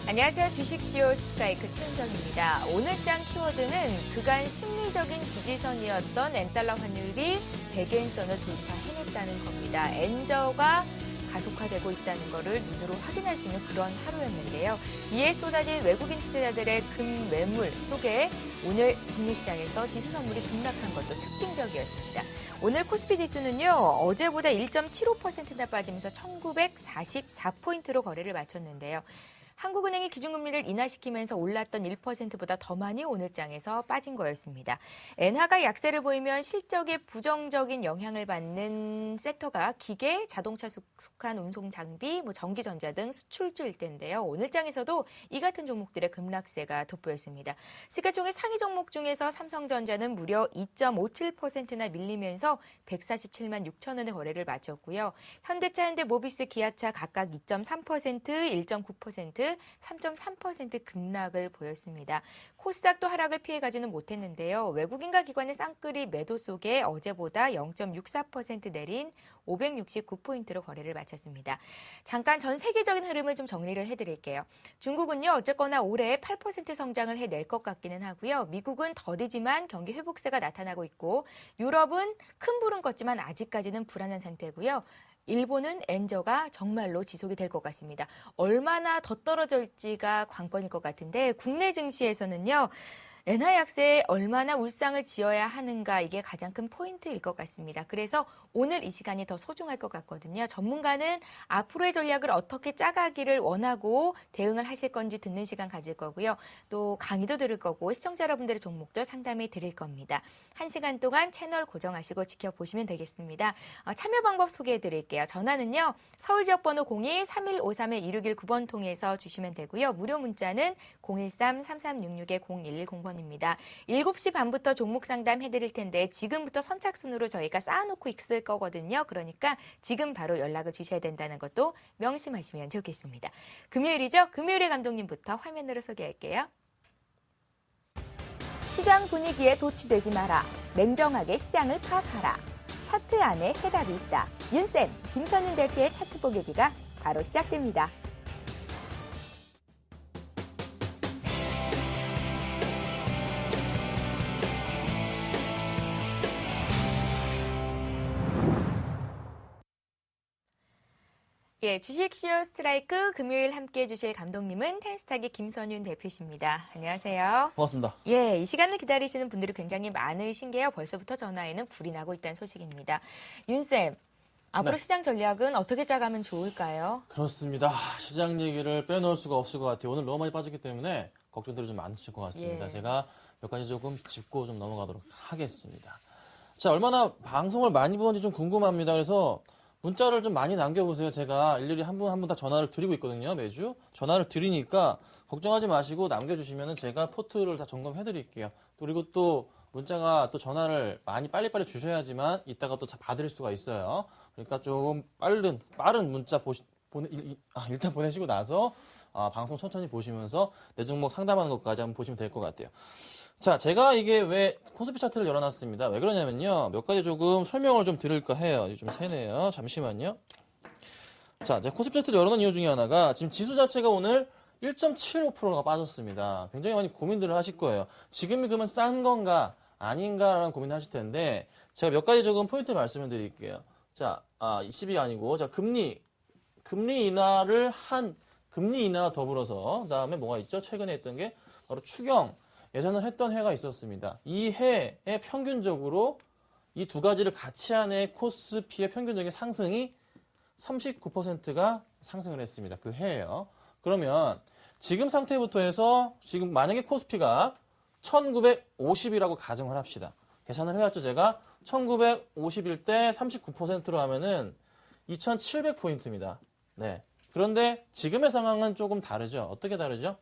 안녕하세요. 주식시오 스트라이크 최은정입니다. 오늘장 키워드는 그간 심리적인 지지선이었던 엔달러 환율이 백엔선을 돌파해냈다는 겁니다. 엔저가 가속화되고 있다는 것을 눈으로 확인할 수 있는 그런 하루였는데요. 이에 쏟아진 외국인 투자자들의 금매물 속에 오늘 금리시장에서 지수 선물이 급락한 것도 특징적이었습니다. 오늘 코스피 지수는요, 어제보다 1.75%나 빠지면서 1944포인트로 거래를 마쳤는데요. 한국은행이 기준금리를 인하시키면서 올랐던 1%보다 더 많이 오늘장에서 빠진 거였습니다. 엔화가 약세를 보이면 실적에 부정적인 영향을 받는 섹터가 기계, 자동차 속한 운송 장비, 전기전자 등 수출주일 텐데요. 오늘장에서도 이 같은 종목들의 급락세가 돋보였습니다. 시가총액 상위 종목 중에서 삼성전자는 무려 2.57%나 밀리면서 147만 6천 원의 거래를 마쳤고요. 현대차, 현대모비스, 기아차 각각 2.3%, 1.9%, 3.3% 급락을 보였습니다. 코스닥도 하락을 피해가지는 못했는데요. 외국인과 기관의 쌍끌이 매도 속에 어제보다 0.64% 내린 569포인트로 거래를 마쳤습니다. 잠깐 전 세계적인 흐름을 좀 정리를 해드릴게요. 중국은요, 어쨌거나 올해 8% 성장을 해낼 것 같기는 하고요. 미국은 더디지만 경기 회복세가 나타나고 있고, 유럽은 큰 불은 껐지만 아직까지는 불안한 상태고요. 일본은 엔저가 정말로 지속이 될 것 같습니다. 얼마나 더 떨어질지가 관건일 것 같은데 국내 증시에서는요. 엔화 약세에 얼마나 울상을 지어야 하는가 이게 가장 큰 포인트일 것 같습니다. 그래서 오늘 이 시간이 더 소중할 것 같거든요. 전문가는 앞으로의 전략을 어떻게 짜가기를 원하고 대응을 하실 건지 듣는 시간 가질 거고요. 또 강의도 들을 거고 시청자 여러분들의 종목도 상담해 드릴 겁니다. 1시간 동안 채널 고정하시고 지켜보시면 되겠습니다. 참여 방법 소개해 드릴게요. 전화는요. 서울지역번호 02-3153-2619번 통해서 주시면 되고요. 무료 문자는 013-3366-0110번 입니다. 7시 반부터 종목 상담 해드릴 텐데 지금부터 선착순으로 저희가 쌓아놓고 있을 거거든요. 그러니까 지금 바로 연락을 주셔야 된다는 것도 명심하시면 좋겠습니다. 금요일이죠? 금요일에 감독님부터 화면으로 소개할게요. 시장 분위기에 도취되지 마라. 냉정하게 시장을 파악하라. 차트 안에 해답이 있다. 윤쌤, 김선윤 대표의 차트 보기가 바로 시작됩니다. 예, 주식시어 스트라이크 금요일 함께해 주실 감독님은 텐스탁의 김선윤 대표십니다. 안녕하세요. 반갑습니다. 예, 이 시간을 기다리시는 분들이 굉장히 많으신 게요. 벌써부터 전화에는 불이 나고 있다는 소식입니다. 윤쌤, 앞으로 네. 시장 전략은 어떻게 짜가면 좋을까요? 그렇습니다. 시장 얘기를 빼놓을 수가 없을 것 같아요. 오늘 너무 많이 빠졌기 때문에 걱정들이 좀 많으실 것 같습니다. 예. 제가 몇 가지 조금 짚고 좀 넘어가도록 하겠습니다. 자, 얼마나 방송을 많이 보는지 좀 궁금합니다. 그래서 문자를 좀 많이 남겨보세요. 제가 일일이 한 분 한 분 다 전화를 드리고 있거든요. 매주. 전화를 드리니까 걱정하지 마시고 남겨주시면 제가 포트를 다 점검해드릴게요. 그리고 또 문자가 또 전화를 많이 빨리빨리 주셔야지만 이따가 또 받을 수가 있어요. 그러니까 좀 빠른 문자 일단 보내시고 나서 방송 천천히 보시면서 내 종목 상담하는 것까지 한번 보시면 될 것 같아요. 자, 제가 이게 왜 코스피 차트를 열어놨습니다. 왜 그러냐면요. 몇 가지 조금 설명을 좀 드릴까 해요. 좀 새네요. 잠시만요. 자, 제가 코스피 차트를 열어놓은 이유 중에 하나가 지금 지수 자체가 오늘 1.75%가 빠졌습니다. 굉장히 많이 고민들을 하실 거예요. 지금이 그러면 싼 건가 아닌가라는 고민을 하실 텐데 제가 몇 가지 조금 포인트 말씀을 드릴게요. 자, 20이 아니고 자, 금리 인하와 더불어서 그다음에 뭐가 있죠? 최근에 했던 게 바로 추경 예산을 했던 해가 있었습니다. 이 해에 평균적으로 이 두 가지를 같이 한 해 코스피의 평균적인 상승이 39%가 상승을 했습니다. 그 해예요. 그러면 지금 상태부터 해서 지금 만약에 코스피가 1950이라고 가정을 합시다. 계산을 해왔죠, 제가. 1950일 때 39%로 하면은 2700포인트입니다. 네. 그런데 지금의 상황은 조금 다르죠. 어떻게 다르죠?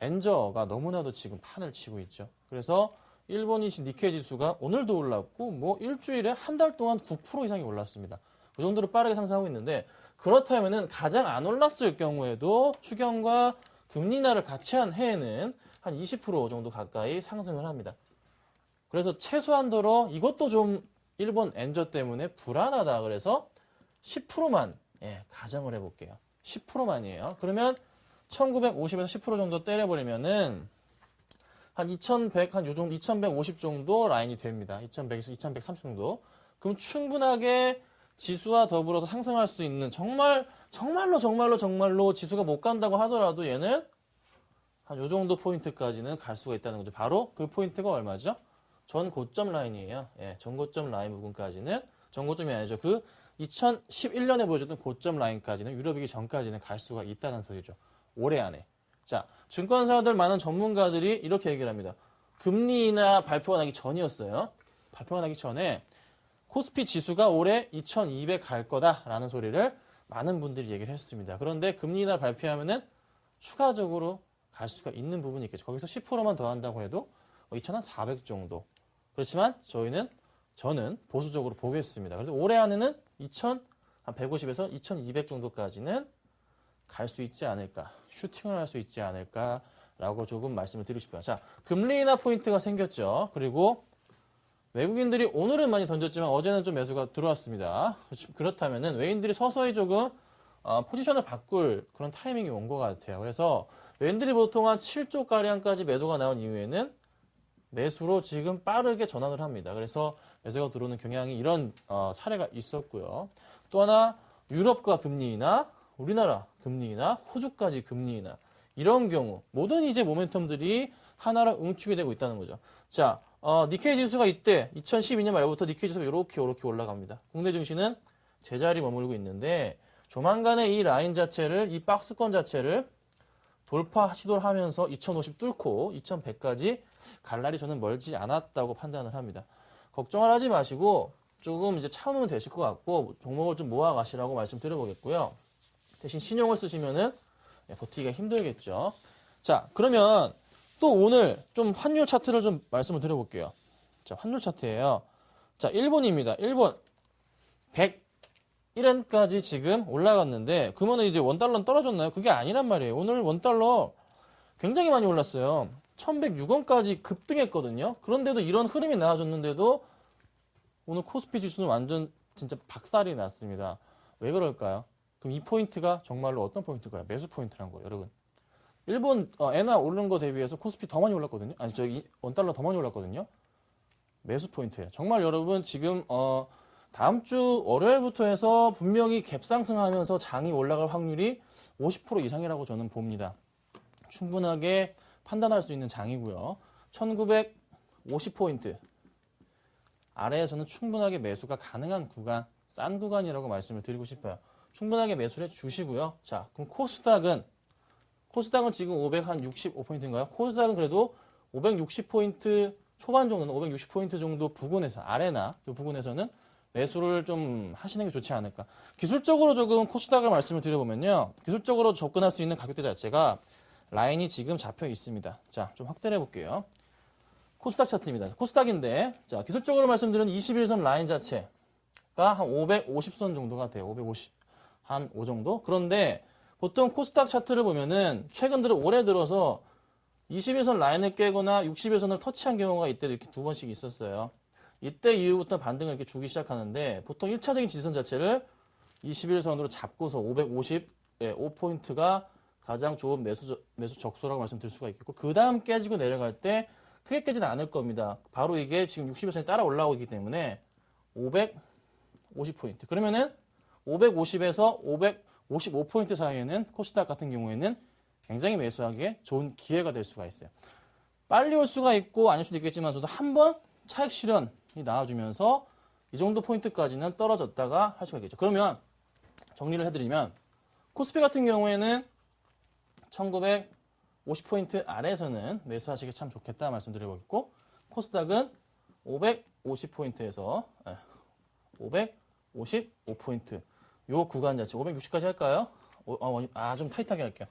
엔저가 너무나도 지금 판을 치고 있죠. 그래서 일본이 니케이 지수가 오늘도 올랐고 뭐 일주일에 한 달 동안 9% 이상이 올랐습니다. 그 정도로 빠르게 상승하고 있는데 그렇다면은 가장 안 올랐을 경우에도 추경과 금리 인하를 같이 한 해에는 한 20% 정도 가까이 상승을 합니다. 그래서 최소한도로 이것도 좀 일본 엔저 때문에 불안하다 그래서 10%만 가정을 해볼게요. 10%만이에요. 그러면 1950에서 10% 정도 때려버리면은 한 2100, 한 요 정도, 2150 정도 라인이 됩니다. 2100에서 2130 정도. 그럼 충분하게 지수와 더불어서 상승할 수 있는 정말로 지수가 못 간다고 하더라도 얘는 한 요 정도 포인트까지는 갈 수가 있다는 거죠. 바로 그 포인트가 얼마죠? 전 고점 라인이에요. 예, 전 고점 라인 부분까지는 전 고점이 아니죠. 그 2011년에 보여줬던 고점 라인까지는 유럽이기 전까지는 갈 수가 있다는 소리죠. 올해 안에. 자, 증권사들 많은 전문가들이 이렇게 얘기를 합니다. 금리 인하 발표가 나기 전이었어요. 발표가 나기 전에 코스피 지수가 올해 2200 갈 거다라는 소리를 많은 분들이 얘기를 했습니다. 그런데 금리 인하 발표하면은 추가적으로 갈 수가 있는 부분이 있겠죠. 거기서 10%만 더 한다고 해도 2400 정도. 그렇지만 저는 보수적으로 보겠습니다. 그래서 올해 안에는 150에서 2200 정도까지는 갈 수 있지 않을까, 슈팅을 할 수 있지 않을까라고 조금 말씀을 드리고 싶어요. 자, 금리 인하 포인트가 생겼죠. 그리고 외국인들이 오늘은 많이 던졌지만 어제는 좀 매수가 들어왔습니다. 그렇다면은 외인들이 서서히 조금 포지션을 바꿀 그런 타이밍이 온 것 같아요. 그래서 외인들이 보통 한 7조 가량까지 매도가 나온 이후에는 매수로 지금 빠르게 전환을 합니다. 그래서 매수가 들어오는 경향이 이런 사례가 있었고요. 또 하나 유럽과 금리 인하, 우리나라 금리 인하, 호주까지 금리 인하 이런 경우 모든 이제 모멘텀들이 하나로 응축이 되고 있다는 거죠. 자, 니케이 지수가 이때 2012년 말부터 니케이 지수가 이렇게 올라갑니다. 국내 증시는 제자리 머물고 있는데 조만간에 이 라인 자체를 이 박스권 자체를 돌파 시도를 하면서 2050 뚫고 2100까지 갈 날이 저는 멀지 않았다고 판단을 합니다. 걱정을 하지 마시고 조금 이제 참으면 되실 것 같고 종목을 좀 모아 가시라고 말씀드려보겠고요. 대신 신용을 쓰시면은 버티기가 힘들겠죠. 자, 그러면 또 오늘 좀 환율 차트를 좀 말씀을 드려볼게요. 자, 환율 차트예요. 자, 일본입니다. 일본 101엔까지 지금 올라갔는데 그러면 이제 원달러는 떨어졌나요? 그게 아니란 말이에요. 오늘 원달러 굉장히 많이 올랐어요. 1106원까지 급등했거든요. 그런데도 이런 흐름이 나와줬는데도 오늘 코스피 지수는 완전 진짜 박살이 났습니다. 왜 그럴까요? 그럼 이 포인트가 정말로 어떤 포인트일까요? 매수 포인트란 거예요, 여러분. 일본 엔화 오르는 거 대비해서 코스피 더 많이 올랐거든요. 아니, 원달러 더 많이 올랐거든요. 매수 포인트예요. 정말 여러분 지금 다음 주 월요일부터 해서 분명히 갭상승하면서 장이 올라갈 확률이 50% 이상이라고 저는 봅니다. 충분하게 판단할 수 있는 장이고요. 1950포인트 아래에서는 충분하게 매수가 가능한 구간, 싼 구간이라고 말씀을 드리고 싶어요. 충분하게 매수를 해주시고요. 자, 그럼 코스닥은 지금 565포인트인가요? 코스닥은 그래도 560포인트 초반 정도는 560포인트 정도 부근에서 아래나 이 부근에서는 매수를 좀 하시는 게 좋지 않을까. 기술적으로 조금 코스닥을 말씀을 드려보면요. 기술적으로 접근할 수 있는 가격대 자체가 라인이 지금 잡혀 있습니다. 자, 좀 확대를 해볼게요. 코스닥 차트입니다. 코스닥인데, 자, 기술적으로 말씀드리는 21선 라인 자체가 한 550선 정도가 돼요. 550. 한 5 정도? 그런데 보통 코스닥 차트를 보면은 최근 들어 올해 들어서 21선 라인을 깨거나 61선을 터치한 경우가 이때도 이렇게 두 번씩 있었어요. 이때 이후부터 반등을 이렇게 주기 시작하는데 보통 1차적인 지지선 자체를 21선으로 잡고서 555포인트가 가장 좋은 매수 적소라고 말씀드릴 수가 있겠고 그 다음 깨지고 내려갈 때 크게 깨지는 않을 겁니다. 바로 이게 지금 61선이 따라 올라오고 있기 때문에 550포인트. 그러면은 550에서 555포인트 사이에는 코스닥 같은 경우에는 굉장히 매수하기에 좋은 기회가 될 수가 있어요. 빨리 올 수가 있고 아닐 수도 있겠지만 한번 차익 실현이 나와주면서 이 정도 포인트까지는 떨어졌다가 할 수가 있겠죠. 그러면 정리를 해드리면 코스피 같은 경우에는 1950포인트 아래에서는 매수하시기 참 좋겠다 말씀드려보겠고 코스닥은 550포인트에서 555포인트 요 구간 자체 560까지 할까요? 좀 타이트하게 할게요.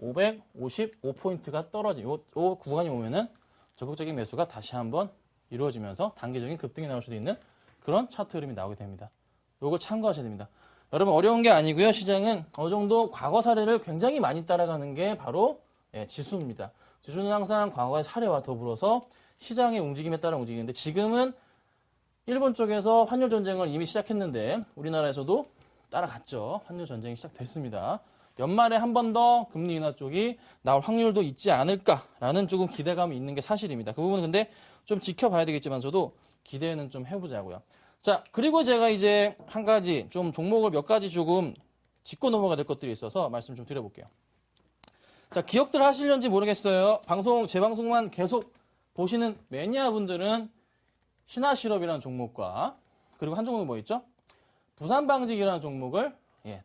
555포인트가 떨어진 요 구간이 오면은 적극적인 매수가 다시 한번 이루어지면서 단기적인 급등이 나올 수도 있는 그런 차트 흐름이 나오게 됩니다. 요걸 참고하셔야 됩니다. 여러분 어려운 게 아니고요. 시장은 어느 정도 과거 사례를 굉장히 많이 따라가는 게 바로 지수입니다. 지수는 항상 과거의 사례와 더불어서 시장의 움직임에 따라 움직이는데 지금은 일본 쪽에서 환율 전쟁을 이미 시작했는데 우리나라에서도 따라갔죠. 환율 전쟁이 시작됐습니다. 연말에 한 번 더 금리 인하 쪽이 나올 확률도 있지 않을까라는 조금 기대감이 있는 게 사실입니다. 그 부분은 근데 좀 지켜봐야 되겠지만 저도 기대는 좀 해보자고요. 자, 그리고 제가 이제 한 가지 좀 종목을 몇 가지 조금 짚고 넘어가야 될 것들이 있어서 말씀 좀 드려볼게요. 자, 기억들 하시려는지 모르겠어요. 제 방송만 계속 보시는 매니아분들은 신화실업이라는 종목과 그리고 한 종목이 뭐 있죠? 부산방직이라는 종목을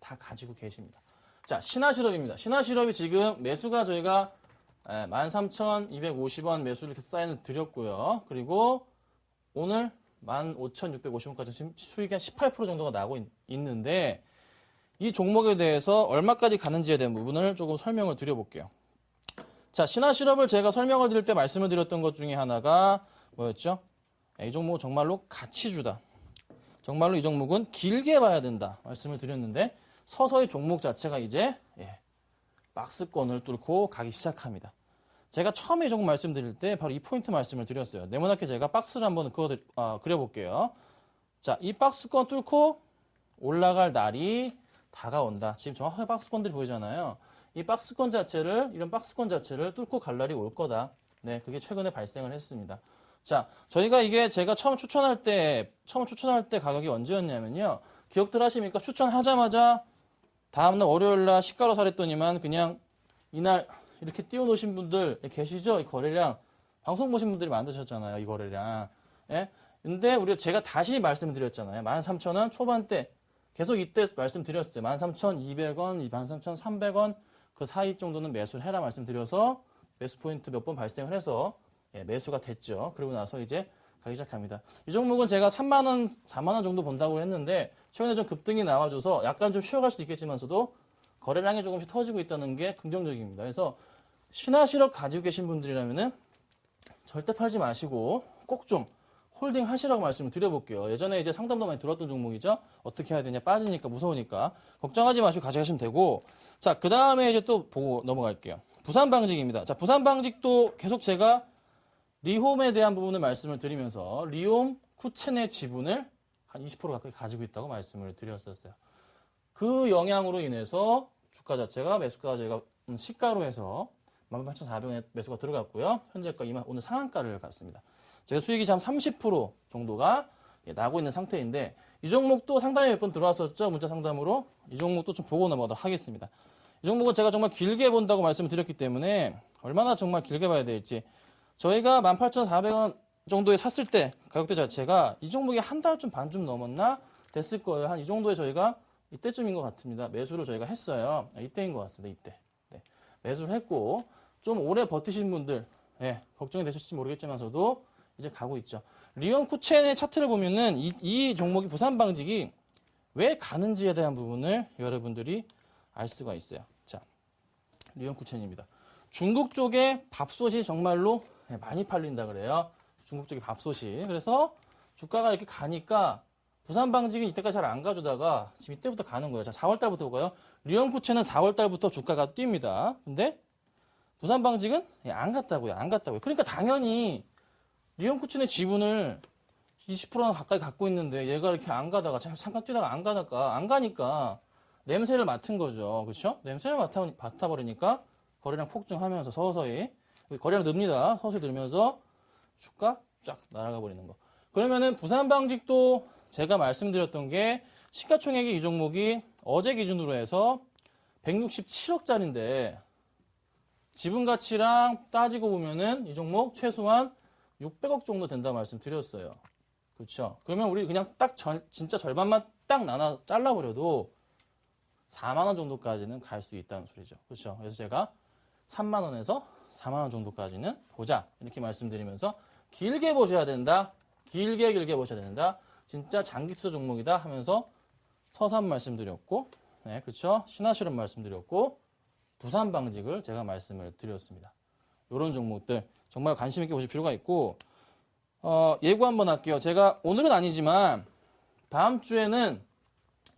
다 가지고 계십니다. 자, 신화실업입니다. 신화실업이 지금 매수가 저희가 13,250원 매수를 사인을 드렸고요. 그리고 오늘 15,650원까지 지금 수익이 한 18% 정도가 나고 있는데 이 종목에 대해서 얼마까지 가는지에 대한 부분을 조금 설명을 드려볼게요. 자, 신화실업을 제가 설명을 드릴 때 말씀을 드렸던 것 중에 하나가 뭐였죠? 이 종목은 정말로 가치주다. 정말로 이 종목은 길게 봐야 된다. 말씀을 드렸는데 서서히 종목 자체가 이제 박스권을 뚫고 가기 시작합니다. 제가 처음에 조금 말씀드릴 때 바로 이 포인트 말씀을 드렸어요. 네모나게 제가 박스를 한번 그려볼게요. 자, 이 박스권 뚫고 올라갈 날이 다가온다. 지금 정확하게 박스권들이 보이잖아요. 이 박스권 자체를, 이런 박스권 자체를 뚫고 갈 날이 올 거다. 네, 그게 최근에 발생을 했습니다. 자, 저희가 이게 제가 처음 추천할 때 가격이 언제였냐면요. 기억들 하십니까? 추천하자마자 다음날 월요일날 시가로 사랬더니만 그냥 이날 이렇게 띄워놓으신 분들 계시죠? 이 거래량. 방송 보신 분들이 만드셨잖아요. 이 거래량. 예? 근데 제가 다시 말씀드렸잖아요. 13,000원 초반대. 계속 이때 말씀드렸어요. 13,200원, 13,300원 그 사이 정도는 매수를 해라 말씀드려서 매수 포인트 몇 번 발생을 해서 매수가 됐죠. 그리고 나서 이제 가기 시작합니다. 이 종목은 제가 3만원, 4만원 정도 본다고 했는데 최근에 좀 급등이 나와줘서 약간 좀 쉬어갈 수도 있겠지만서도 거래량이 조금씩 터지고 있다는 게 긍정적입니다. 그래서 신화실업 가지고 계신 분들이라면은 절대 팔지 마시고 꼭 좀 홀딩 하시라고 말씀을 드려볼게요. 예전에 이제 상담도 많이 들었던 종목이죠. 어떻게 해야 되냐, 빠지니까 무서우니까 걱정하지 마시고 가져가시면 되고. 자, 그 다음에 이제 또 보고 넘어갈게요. 부산방직입니다. 자, 부산방직도 계속 제가 리홈에 대한 부분을 말씀을 드리면서 리홈 쿠첸의 지분을 한 20% 가까이 가지고 있다고 말씀을 드렸었어요. 그 영향으로 인해서 주가 자체가 매수가가 저희가 시가로 해서 18,400원에 매수가 들어갔고요. 현재가 오늘 상한가를 갔습니다. 제가 수익이 한 30% 정도가 나고 있는 상태인데 이 종목도 상당히 몇 번 들어왔었죠. 문자 상담으로. 이 종목도 좀 보고 넘어가도록 하겠습니다. 이 종목은 제가 정말 길게 본다고 말씀을 드렸기 때문에 얼마나 정말 길게 봐야 될지 저희가 18,400원 정도에 샀을 때 가격대 자체가 이 종목이 한 달 좀 반 좀 넘었나 됐을 거예요. 한 이 정도에 저희가 이때쯤인 것 같습니다. 매수를 저희가 했어요. 이때인 것 같습니다. 이때. 네. 매수를 했고 좀 오래 버티신 분들 걱정이 되실지 모르겠지만서도 이제 가고 있죠. 리온 쿠첸의 차트를 보면은 이 종목이 부산방직이 왜 가는지에 대한 부분을 여러분들이 알 수가 있어요. 자, 리온 쿠첸입니다. 중국 쪽에 밥솥이 정말로 많이 팔린다 그래요. 중국 쪽에 밥솥이. 그래서 주가가 이렇게 가니까 부산방직은 이때까지 잘 안 가주다가 지금 이때부터 가는 거예요. 자, 4월 달부터 볼까요? 리온 쿠첸은 4월 달부터 주가가 뜁니다. 근데 부산방직은 안 갔다고요. 안 갔다고요. 그러니까 당연히 리온 쿠첸의 지분을 20%나 가까이 갖고 있는데 얘가 이렇게 안 가다가 잠깐 뛰다가 안 가니까 냄새를 맡은 거죠. 그렇죠? 냄새를 맡아버리니까 거래량 폭증하면서 서서히 거래량 늡니다. 서서히 늘면서 주가 쫙 날아가 버리는 거. 그러면은 부산방직도 제가 말씀드렸던 게 시가총액이 이 종목이 어제 기준으로 해서 167억짜리인데 지분 가치랑 따지고 보면은 이 종목 최소한 600억 정도 된다고 말씀드렸어요. 그렇죠? 그러면 우리 그냥 진짜 절반만 딱 잘라버려도 4만 원 정도까지는 갈 수 있다는 소리죠. 그렇죠? 그래서 제가 3만 원에서 4만 원 정도까지는 보자. 이렇게 말씀드리면서 길게 보셔야 된다. 길게 보셔야 된다. 진짜 장기 투자 종목이다 하면서 서산 말씀드렸고, 네, 그렇죠? 신화실업 말씀드렸고, 부산방직을 제가 말씀을 드렸습니다. 이런 종목들 정말 관심 있게 보실 필요가 있고, 예고 한번 할게요. 제가 오늘은 아니지만 다음 주에는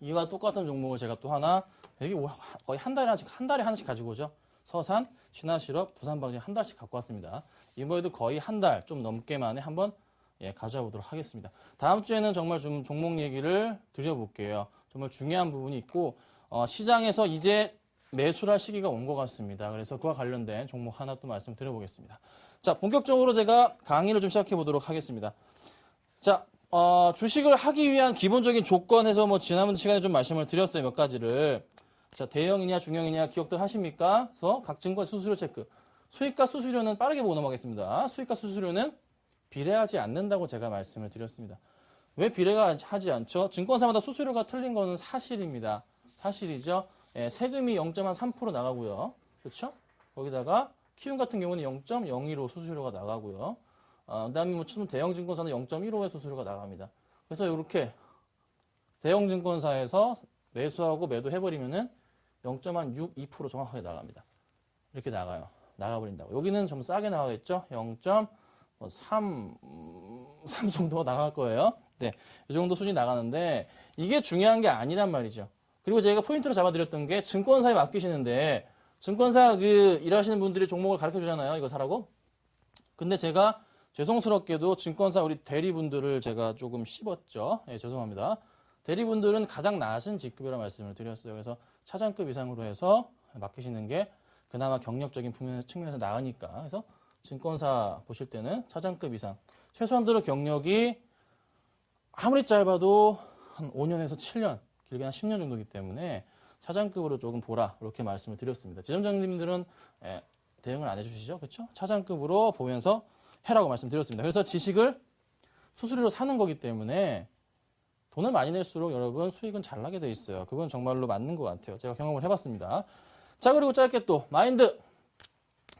이와 똑같은 종목을 제가 또 하나 여기 거의 한 달에 하나씩 가지고 오죠. 서산, 신화실업, 부산방직 한 달씩 갖고 왔습니다. 이번에도 거의 한 달 좀 넘게 만에 한번 가져와 보도록 하겠습니다. 다음 주에는 정말 좀 종목 얘기를 드려볼게요. 정말 중요한 부분이 있고 시장에서 이제 매수할 시기가 온 것 같습니다. 그래서 그와 관련된 종목 하나 또 말씀드려보겠습니다. 자, 본격적으로 제가 강의를 좀 시작해 보도록 하겠습니다. 자, 주식을 하기 위한 기본적인 조건에서 뭐 지난 시간에 좀 말씀을 드렸어요. 몇 가지를. 자, 대형이냐 중형이냐 기억들 하십니까? 그래서 각 증권 수수료 체크. 수익과 수수료는 빠르게 보고 넘어가겠습니다. 수익과 수수료는 비례하지 않는다고 제가 말씀을 드렸습니다. 왜 비례하지 않죠? 증권사마다 수수료가 틀린 거는 사실입니다. 사실이죠. 예, 세금이 0.3% 나가고요. 그렇죠? 거기다가 키움 같은 경우는 0.02로 수수료가 나가고요. 그다음에 뭐 대형 증권사는 0.15의 수수료가 나갑니다. 그래서 이렇게 대형 증권사에서 매수하고 매도해버리면은 0.62% 정확하게 나갑니다. 이렇게 나가요. 나가버린다고. 여기는 좀 싸게 나가겠죠? 0.3 정도가 나갈 거예요. 네, 이 정도 수준이 나가는데 이게 중요한 게 아니란 말이죠. 그리고 제가 포인트로 잡아드렸던 게 증권사에 맡기시는데 증권사 일하시는 분들이 종목을 가르쳐 주잖아요. 이거 사라고. 근데 제가 죄송스럽게도 증권사 우리 대리분들을 제가 조금 씹었죠. 예, 죄송합니다. 대리분들은 가장 낮은 직급이라고 말씀을 드렸어요. 그래서 차장급 이상으로 해서 맡기시는 게 그나마 경력적인 측면에서 나으니까. 그래서 증권사 보실 때는 차장급 이상. 최소한 들어 경력이 아무리 짧아도 한 5년에서 7년, 길게 한 10년 정도이기 때문에 차장급으로 조금 보라. 이렇게 말씀을 드렸습니다. 지점장님들은 대응을 안 해주시죠? 그렇죠? 차장급으로 보면서 해라고 말씀드렸습니다. 그래서 지식을 수수료로 사는 거기 때문에 돈을 많이 낼수록 여러분 수익은 잘 나게 돼 있어요. 그건 정말로 맞는 것 같아요. 제가 경험을 해봤습니다. 자, 그리고 짧게 또 마인드.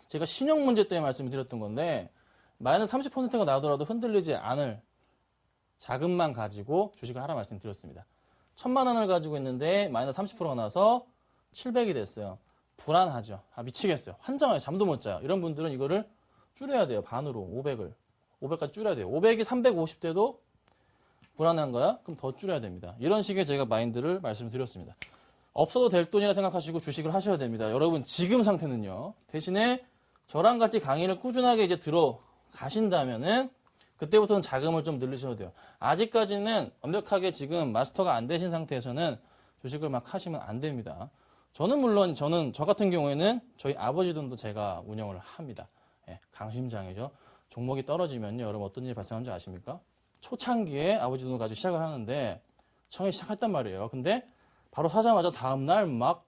제가 신용 문제 때문에 말씀을 드렸던 건데 마이너스 30%가 나오더라도 흔들리지 않을 자금만 가지고 주식을 하라 말씀드렸습니다. 1,000만 원을 가지고 있는데 마이너스 30%가 나서 700이 됐어요. 불안하죠. 미치겠어요. 환장해요. 잠도 못 자요. 이런 분들은 이거를 줄여야 돼요. 반으로 500을. 500까지 줄여야 돼요. 500이 350대도 불안한 거야? 그럼 더 줄여야 됩니다. 이런 식의 제가 마인드를 말씀드렸습니다. 없어도 될 돈이라 생각하시고 주식을 하셔야 됩니다. 여러분 지금 상태는요. 대신에 저랑 같이 강의를 꾸준하게 이제 들어가신다면은 그때부터는 자금을 좀 늘리셔도 돼요. 아직까지는 완벽하게 지금 마스터가 안 되신 상태에서는 주식을 막 하시면 안 됩니다. 저는 물론 저 같은 경우에는 저희 아버지 돈도 제가 운영을 합니다. 예, 강심장이죠. 종목이 떨어지면요. 여러분 어떤 일이 발생하는지 아십니까? 초창기에 아버지 돈을 가지고 시작을 하는데 처음에 시작했단 말이에요. 근데 바로 사자마자 다음날 막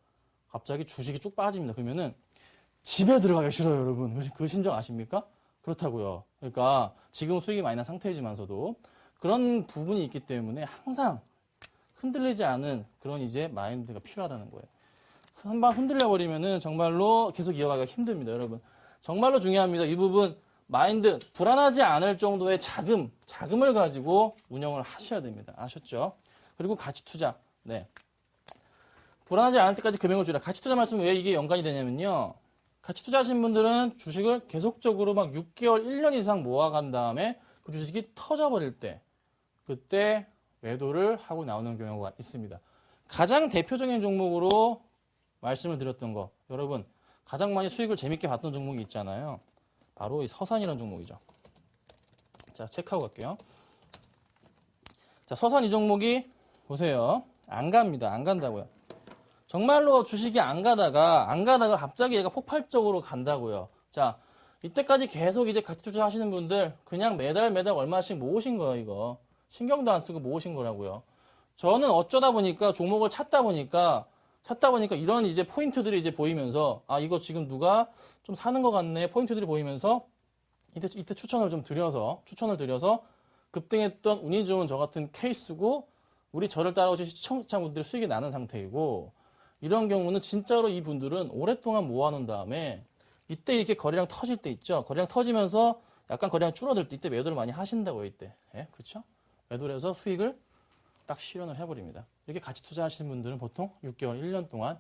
갑자기 주식이 쭉 빠집니다. 그러면은 집에 들어가기 싫어요, 여러분. 그 심정 아십니까? 그렇다고요. 그러니까 지금 수익이 많이 난 상태이지만서도 그런 부분이 있기 때문에 항상 흔들리지 않은 그런 이제 마인드가 필요하다는 거예요. 한번 흔들려 버리면은 정말로 계속 이어가기가 힘듭니다, 여러분. 정말로 중요합니다. 이 부분 마인드 불안하지 않을 정도의 자금을 가지고 운영을 하셔야 됩니다. 아셨죠? 그리고 가치 투자. 네. 불안하지 않을 때까지 금액을 줄여. 가치 투자 말씀은 왜 이게 연관이 되냐면요. 같이 투자하신 분들은 주식을 계속적으로 막 6개월, 1년 이상 모아간 다음에 그 주식이 터져버릴 때 그때 매도를 하고 나오는 경우가 있습니다. 가장 대표적인 종목으로 말씀을 드렸던 거 여러분 가장 많이 수익을 재밌게 봤던 종목이 있잖아요. 바로 이 서산이라는 종목이죠. 자, 체크하고 갈게요. 자, 서산 이 종목이 보세요. 안 갑니다. 안 간다고요. 정말로 주식이 안 가다가 갑자기 얘가 폭발적으로 간다고요. 자, 이때까지 계속 이제 가치 투자 하시는 분들 그냥 매달 얼마씩 모으신 거예요, 이거. 신경도 안 쓰고 모으신 거라고요. 저는 어쩌다 보니까 종목을 찾다 보니까 이런 이제 포인트들이 이제 보이면서 이거 지금 누가 좀 사는 것 같네. 포인트들이 보이면서 이때 추천을 드려서 급등했던 운이 좋은 저 같은 케이스고 우리 저를 따라오신 시청자분들 수익이 나는 상태이고 이런 경우는 진짜로 이분들은 오랫동안 모아놓은 다음에 이때 이렇게 거래량 터질 때 있죠. 거래량 터지면서 약간 거래량 줄어들 때 이때 매도를 많이 하신다고요. 이때. 예, 그렇죠? 매도를 해서 수익을 딱 실현을 해버립니다. 이렇게 같이 투자하시는 분들은 보통 6개월, 1년 동안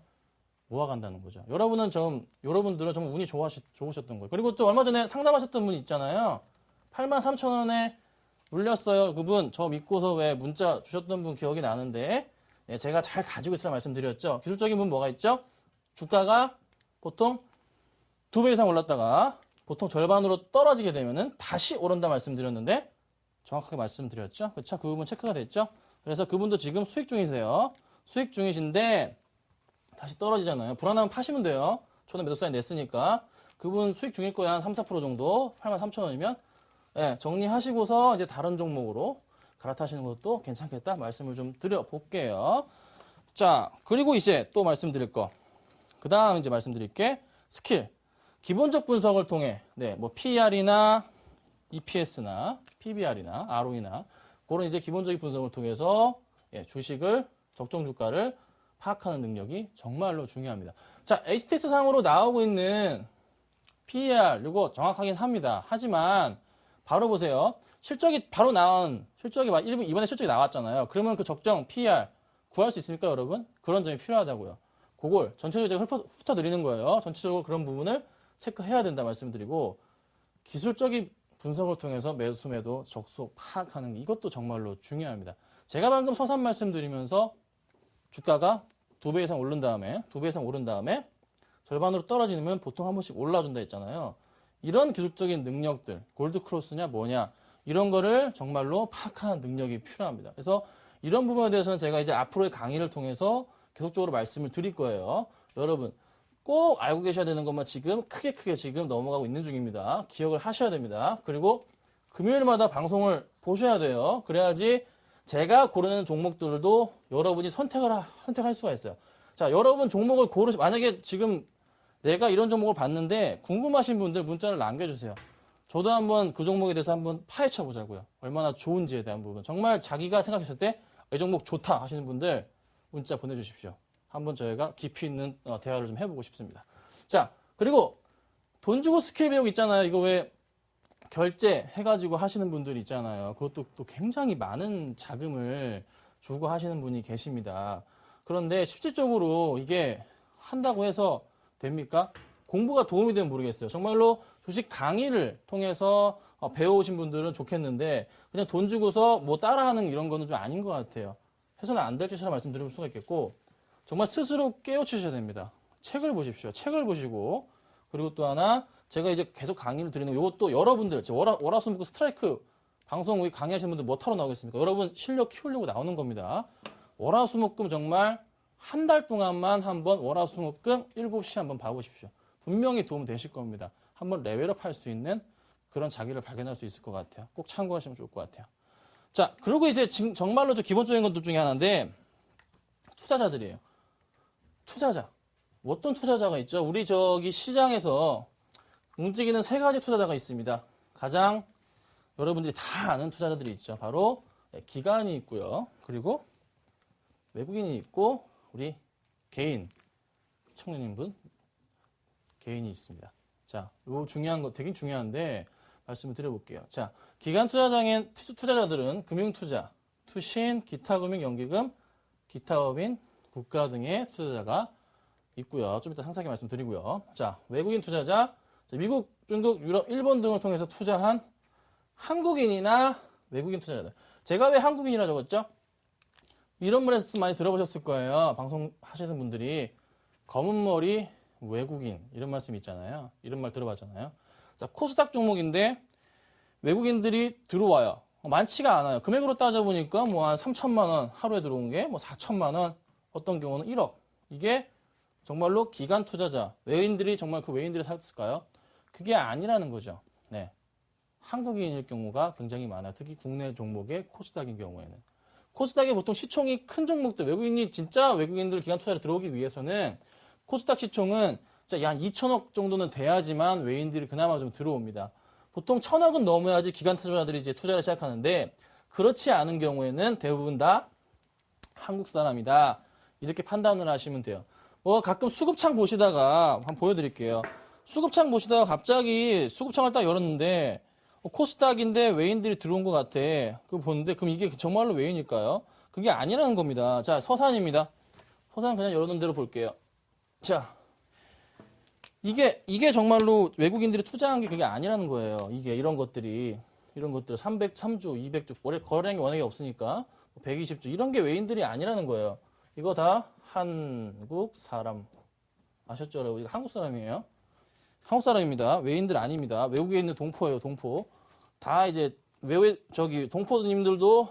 모아간다는 거죠. 여러분들은 좀 운이 좋으셨던 거예요. 그리고 또 얼마 전에 상담하셨던 분이 있잖아요. 83,000원에 물렸어요. 그분 저 믿고서 왜 문자 주셨던 분 기억이 나는데 제가 잘 가지고 있으라 말씀드렸죠. 기술적인 부분 뭐가 있죠? 주가가 보통 2배 이상 올랐다가 보통 절반으로 떨어지게 되면은 다시 오른다 말씀드렸는데 정확하게 말씀드렸죠. 그렇죠? 그 부분 체크가 됐죠. 그래서 그분도 지금 수익 중이세요. 수익 중이신데 다시 떨어지잖아요. 불안하면 파시면 돼요. 초는 매도 사인 냈으니까. 그분 수익 중일 거야. 한 3, 4% 정도. 83,000원이면. 예, 정리하시고서 이제 다른 종목으로 갈아타시는 것도 괜찮겠다 말씀을 좀 드려볼게요. 자, 그리고 이제 또 말씀드릴 거. 그 다음 이제 말씀드릴게. 스킬. 기본적 분석을 통해, 네, 뭐 PER이나 EPS나 PBR이나 ROE나 그런 이제 기본적인 분석을 통해서 예, 주식을 적정 주가를 파악하는 능력이 정말로 중요합니다. 자, HTS 상으로 나오고 있는 PER 이거 정확하긴 합니다. 하지만 바로 보세요. 실적이 바로 나온 실적이 이번에 실적이 나왔잖아요. 그러면 그 적정 PER 구할 수 있습니까, 여러분? 그런 점이 필요하다고요. 그걸 전체적으로 제가 훑어드리는 거예요. 전체적으로 그런 부분을 체크해야 된다 말씀드리고 기술적인 분석을 통해서 매수 매도 적속 파악하는 이것도 정말로 중요합니다. 제가 방금 서산 말씀드리면서 주가가 2배 이상 오른 다음에 절반으로 떨어지면 보통 한 번씩 올라준다 했잖아요. 이런 기술적인 능력들, 골드 크로스냐 뭐냐 이런 거를 정말로 파악하는 능력이 필요합니다. 그래서 이런 부분에 대해서는 제가 이제 앞으로의 강의를 통해서 계속적으로 말씀을 드릴 거예요. 여러분 꼭 알고 계셔야 되는 것만 지금 크게 지금 넘어가고 있는 중입니다. 기억을 하셔야 됩니다. 그리고 금요일마다 방송을 보셔야 돼요. 그래야지 제가 고르는 종목들도 여러분이 선택할 수가 있어요. 자, 여러분 종목을 만약에 지금 내가 이런 종목을 봤는데 궁금하신 분들 문자를 남겨주세요. 저도 한번 그 종목에 대해서 한번 파헤쳐 보자고요. 얼마나 좋은지에 대한 부분. 정말 자기가 생각했을 때 이 종목 좋다 하시는 분들 문자 보내주십시오. 한번 저희가 깊이 있는 대화를 좀 해보고 싶습니다. 자, 그리고 돈 주고 스킬 배우기 있잖아요. 이거 왜 결제해가지고 하시는 분들이 있잖아요. 그것도 또 굉장히 많은 자금을 주고 하시는 분이 계십니다. 그런데 실질적으로 이게 한다고 해서 됩니까? 공부가 도움이 되면 모르겠어요. 정말로 주식 강의를 통해서 배워오신 분들은 좋겠는데 그냥 돈 주고서 뭐 따라하는 이런 거는 좀 아닌 것 같아요. 해서는 안 될 짓이라 말씀드릴 수가 있겠고 정말 스스로 깨우치셔야 됩니다. 책을 보십시오. 책을 보시고 그리고 또 하나 제가 이제 계속 강의를 드리는 이것도 여러분들 월화수목 스트라이크 방송 우리 강의하시는 분들 뭐 타러 나오겠습니까? 여러분 실력 키우려고 나오는 겁니다. 월화수목금 정말 한 달 동안만 한번 월화수목금 7시 한번 봐보십시오. 분명히 도움 되실 겁니다. 한번 레벨업 할 수 있는 그런 자기를 발견할 수 있을 것 같아요. 꼭 참고하시면 좋을 것 같아요. 자, 그리고 이제 정말로 저 기본적인 것들 중에 하나인데 투자자들이에요. 투자자. 어떤 투자자가 있죠? 우리 저기 시장에서 움직이는 3가지 투자자가 있습니다. 가장 여러분들이 다 아는 투자자들이 있죠. 바로 기관이 있고요. 그리고 외국인이 있고 우리 개인 청년인분 개인이 있습니다. 자, 요 중요한 거 되게 중요한데 말씀을 드려볼게요. 자, 기관 투자자들은 금융투자, 투신, 기타금융, 연기금, 기타법인, 국가 등의 투자자가 있고요. 좀 이따 상세하게 말씀드리고요. 자, 외국인 투자자, 미국, 중국, 유럽, 일본 등을 통해서 투자한 한국인이나 외국인 투자자들. 제가 왜 한국인이라 적었죠? 이런 말씀 많이 들어보셨을 거예요. 방송 하시는 분들이 검은 머리 외국인 이런 말씀 있잖아요. 이런 말 들어봤잖아요. 자, 코스닥 종목인데 외국인들이 들어와요. 많지가 않아요. 금액으로 따져보니까 뭐 한 3천만 원 하루에 들어온 게 뭐 4천만 원, 어떤 경우는 1억. 이게 정말로 기관 투자자, 외인들이 정말 그 외인들이 샀을까요? 그게 아니라는 거죠. 네. 한국인일 경우가 굉장히 많아요. 특히 국내 종목의 코스닥인 경우에는. 코스닥에 보통 시총이 큰 종목들, 진짜 외국인들 기관 투자를 들어오기 위해서는 코스닥 시총은 진짜 한 2천억 정도는 돼야지만 외인들이 그나마 좀 들어옵니다. 보통 1,000억은 넘어야지 기관 투자자들이 이제 투자를 시작하는데 그렇지 않은 경우에는 대부분 다 한국 사람이다. 이렇게 판단을 하시면 돼요. 가끔 수급창 보시다가 한번 보여드릴게요. 수급창 보시다가 갑자기 수급창을 딱 열었는데 코스닥인데 외인들이 들어온 것 같아. 그거 보는데 그럼 이게 정말로 외인일까요? 그게 아니라는 겁니다. 자, 서산입니다. 서산 그냥 열어놓은 대로 볼게요. 자, 이게 정말로 외국인들이 투자한 게 그게 아니라는 거예요. 이런 것들 300, 3조, 200조, 거래량이 워낙에 없으니까 120조 이런 게 외인들이 아니라는 거예요. 이거 다 한국 사람 아셨죠, 여러분? 이거 한국 사람이에요. 한국 사람입니다. 외인들 아닙니다. 외국에 있는 동포예요, 동포. 다 이제 동포님들도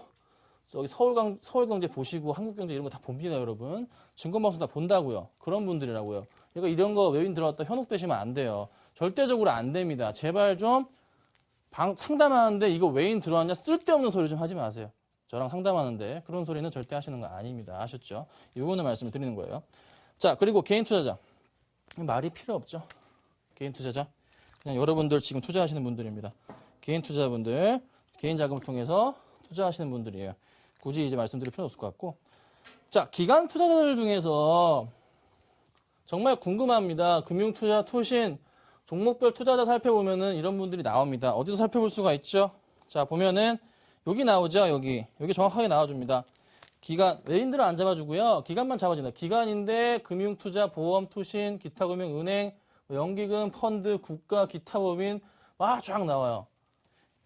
저기 서울경제 보시고 한국경제 이런 거 다 봅니다, 여러분. 증권방송 다 본다고요. 그런 분들이라고요. 그러니까 이런 거 외인 들어왔다 현혹되시면 안 돼요. 절대적으로 안 됩니다. 제발 좀 상담하는데 이거 외인 들어왔냐 쓸데없는 소리 좀 하지 마세요. 저랑 상담하는데 그런 소리는 절대 하시는 거 아닙니다. 아셨죠? 이거는 말씀을 드리는 거예요. 자, 그리고 개인 투자자. 말이 필요 없죠. 개인 투자자. 그냥 여러분들 지금 투자하시는 분들입니다. 개인 투자자분들, 개인 자금을 통해서 투자하시는 분들이에요. 굳이 이제 말씀드릴 필요는 없을 것 같고. 자, 기관 투자자들 중에서 정말 궁금합니다. 금융투자, 투신, 종목별 투자자 살펴보면은 이런 분들이 나옵니다. 어디서 살펴볼 수가 있죠? 자, 보면은 여기 나오죠? 여기 정확하게 나와줍니다. 기관, 외인들은 안 잡아주고요. 기관만 잡아준다. 기관인데 금융투자, 보험, 투신, 기타금융, 은행, 연기금, 펀드, 국가, 기타법인 쫙 나와요.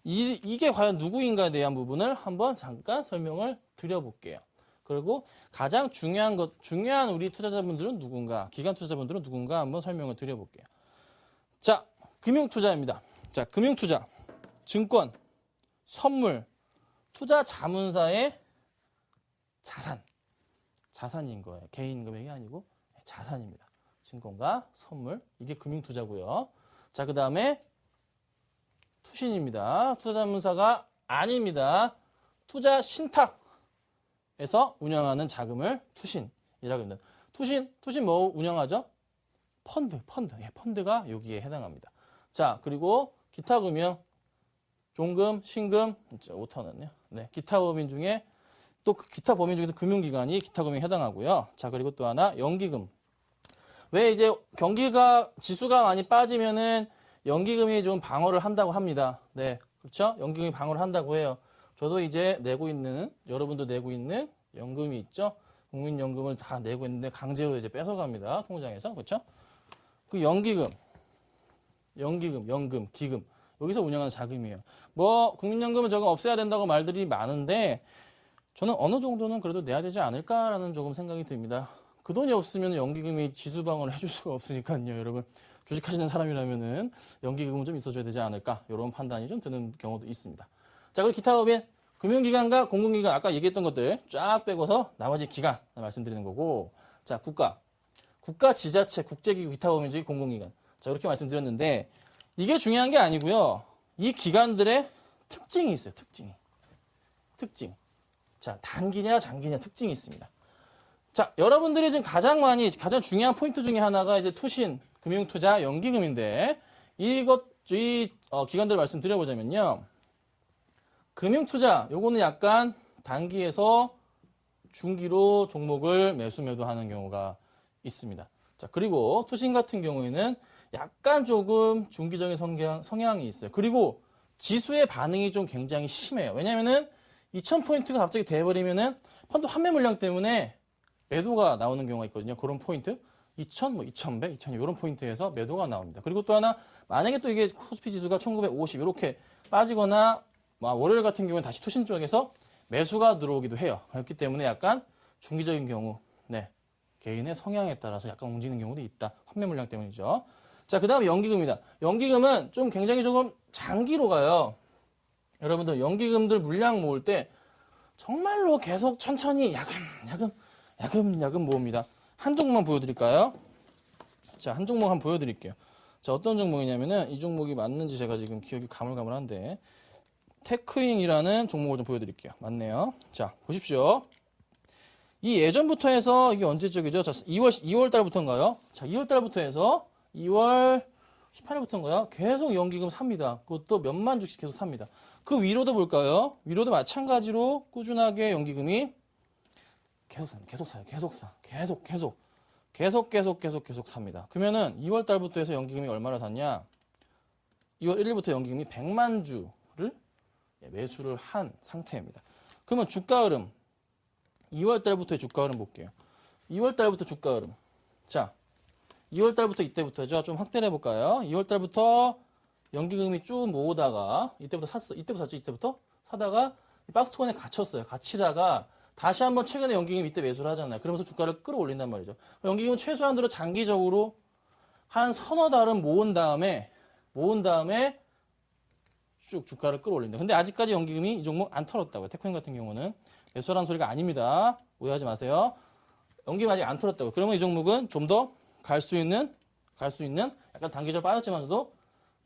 이게 과연 누구인가에 대한 부분을 한번 잠깐 설명을 드려볼게요. 그리고 가장 중요한 우리 투자자분들은 누군가, 기관 투자자분들은 누군가 한번 설명을 드려볼게요. 자, 금융투자입니다. 자, 금융투자, 증권, 선물, 투자 자문사의 자산인 거예요. 개인 금액이 아니고 자산입니다. 증권과 선물, 이게 금융투자고요. 자, 그 다음에 투신입니다. 투자자문사가 아닙니다. 투자 신탁에서 운영하는 자금을 투신이라고 합니다. 투신 뭐 운영하죠? 펀드가 여기에 해당합니다. 자, 그리고 기타 금융, 종금, 신금, 5,000원이요. 네, 기타 법인 중에 또 기타 법인 중에서 금융기관이 기타 금융에 해당하고요. 자, 그리고 또 하나 연기금. 왜 이제 경기가 지수가 많이 빠지면은 연기금이 좀 방어를 한다고 합니다. 네, 그렇죠? 연기금이 방어를 한다고 해요. 저도 이제 여러분도 내고 있는 연금이 있죠? 국민연금을 다 내고 있는데 강제로 이제 뺏어갑니다. 통장에서. 그렇죠? 그 연금, 기금. 여기서 운영하는 자금이에요. 국민연금은 저거 없애야 된다고 말들이 많은데 저는 어느 정도는 그래도 내야 되지 않을까라는 조금 생각이 듭니다. 그 돈이 없으면 연기금이 지수 방어를 해줄 수가 없으니까요, 여러분. 주식하시는 사람이라면은 연기금은 좀 있어줘야 되지 않을까, 이런 판단이 좀 드는 경우도 있습니다. 자, 그리고 기타 법인, 금융기관과 공공기관, 아까 얘기했던 것들 쫙 빼고서 나머지 기관 말씀드리는 거고, 자, 국가 지자체, 국제기구, 기타 법인주의 공공기관. 자, 이렇게 말씀드렸는데 이게 중요한 게 아니고요. 이 기관들의 특징이 있어요. 특징. 자, 단기냐 장기냐 특징이 있습니다. 자, 여러분들이 지금 가장 중요한 포인트 중에 하나가 이제 투신, 금융투자, 연기금인데 이 기관들 말씀드려보자면요. 금융투자, 요거는 약간 단기에서 중기로 종목을 매수 매도하는 경우가 있습니다. 자, 그리고 투신 같은 경우에는 약간 조금 중기적인 성향이 있어요. 그리고 지수의 반응이 좀 굉장히 심해요. 왜냐면은 2000포인트가 갑자기 돼버리면은 펀드 환매 물량 때문에 매도가 나오는 경우가 있거든요. 그런 포인트. 2000, 2100, 2000 이런 포인트에서 매도가 나옵니다. 그리고 또 하나, 만약에 또 이게 코스피 지수가 1950 이렇게 빠지거나 월요일 같은 경우는 다시 투신 쪽에서 매수가 들어오기도 해요. 그렇기 때문에 약간 중기적인 경우, 네, 개인의 성향에 따라서 약간 움직이는 경우도 있다. 환매 물량 때문이죠. 자, 그 다음에 연기금입니다. 연기금은 좀 굉장히 조금 장기로 가요. 여러분들 연기금들 물량 모을 때 정말로 계속 천천히 야금 모읍니다. 한 종목만 보여드릴까요? 자, 한 종목 한번 보여드릴게요. 자, 어떤 종목이냐면은 이 종목이 맞는지 제가 지금 기억이 가물가물한데 테크잉이라는 종목을 좀 보여드릴게요. 맞네요. 자, 보십시오. 이 예전부터 해서 이게 언제 쪽이죠? 자, 2월 달부터인가요? 자, 2월 달부터 해서 2월 18일부터인가요? 계속 연기금 삽니다. 그것도 몇만 주씩 계속 삽니다. 그 위로도 볼까요? 위로도 마찬가지로 꾸준하게 연기금이 계속 사요. 계속 삽니다. 그러면은 2월 달부터 해서 연기금이 얼마나 샀냐? 2월 1일부터 연기금이 100만 주를 매수를 한 상태입니다. 그러면 주가 흐름. 2월 달부터의 주가 흐름 볼게요. 2월 달부터 주가 흐름. 자, 2월 달부터 이때부터죠. 좀 확대를 해볼까요? 2월 달부터 연기금이 쭉 모으다가 이때부터 샀죠. 이때부터 사다가 박스권에 갇히다가 다시 한번 최근에 연기금 이때 매수를 하잖아요. 그러면서 주가를 끌어올린단 말이죠. 연기금은 최소한으로 장기적으로 한 서너 달은 모은 다음에 쭉 주가를 끌어올린다. 근데 아직까지 연기금이 이 종목 안 털었다고요. 테크닉 같은 경우는 매수하라는 소리가 아닙니다. 오해하지 마세요. 연기금 아직 안 털었다고. 그러면 이 종목은 좀 더 갈 수 있는 약간 단기적으로 빠졌지만서도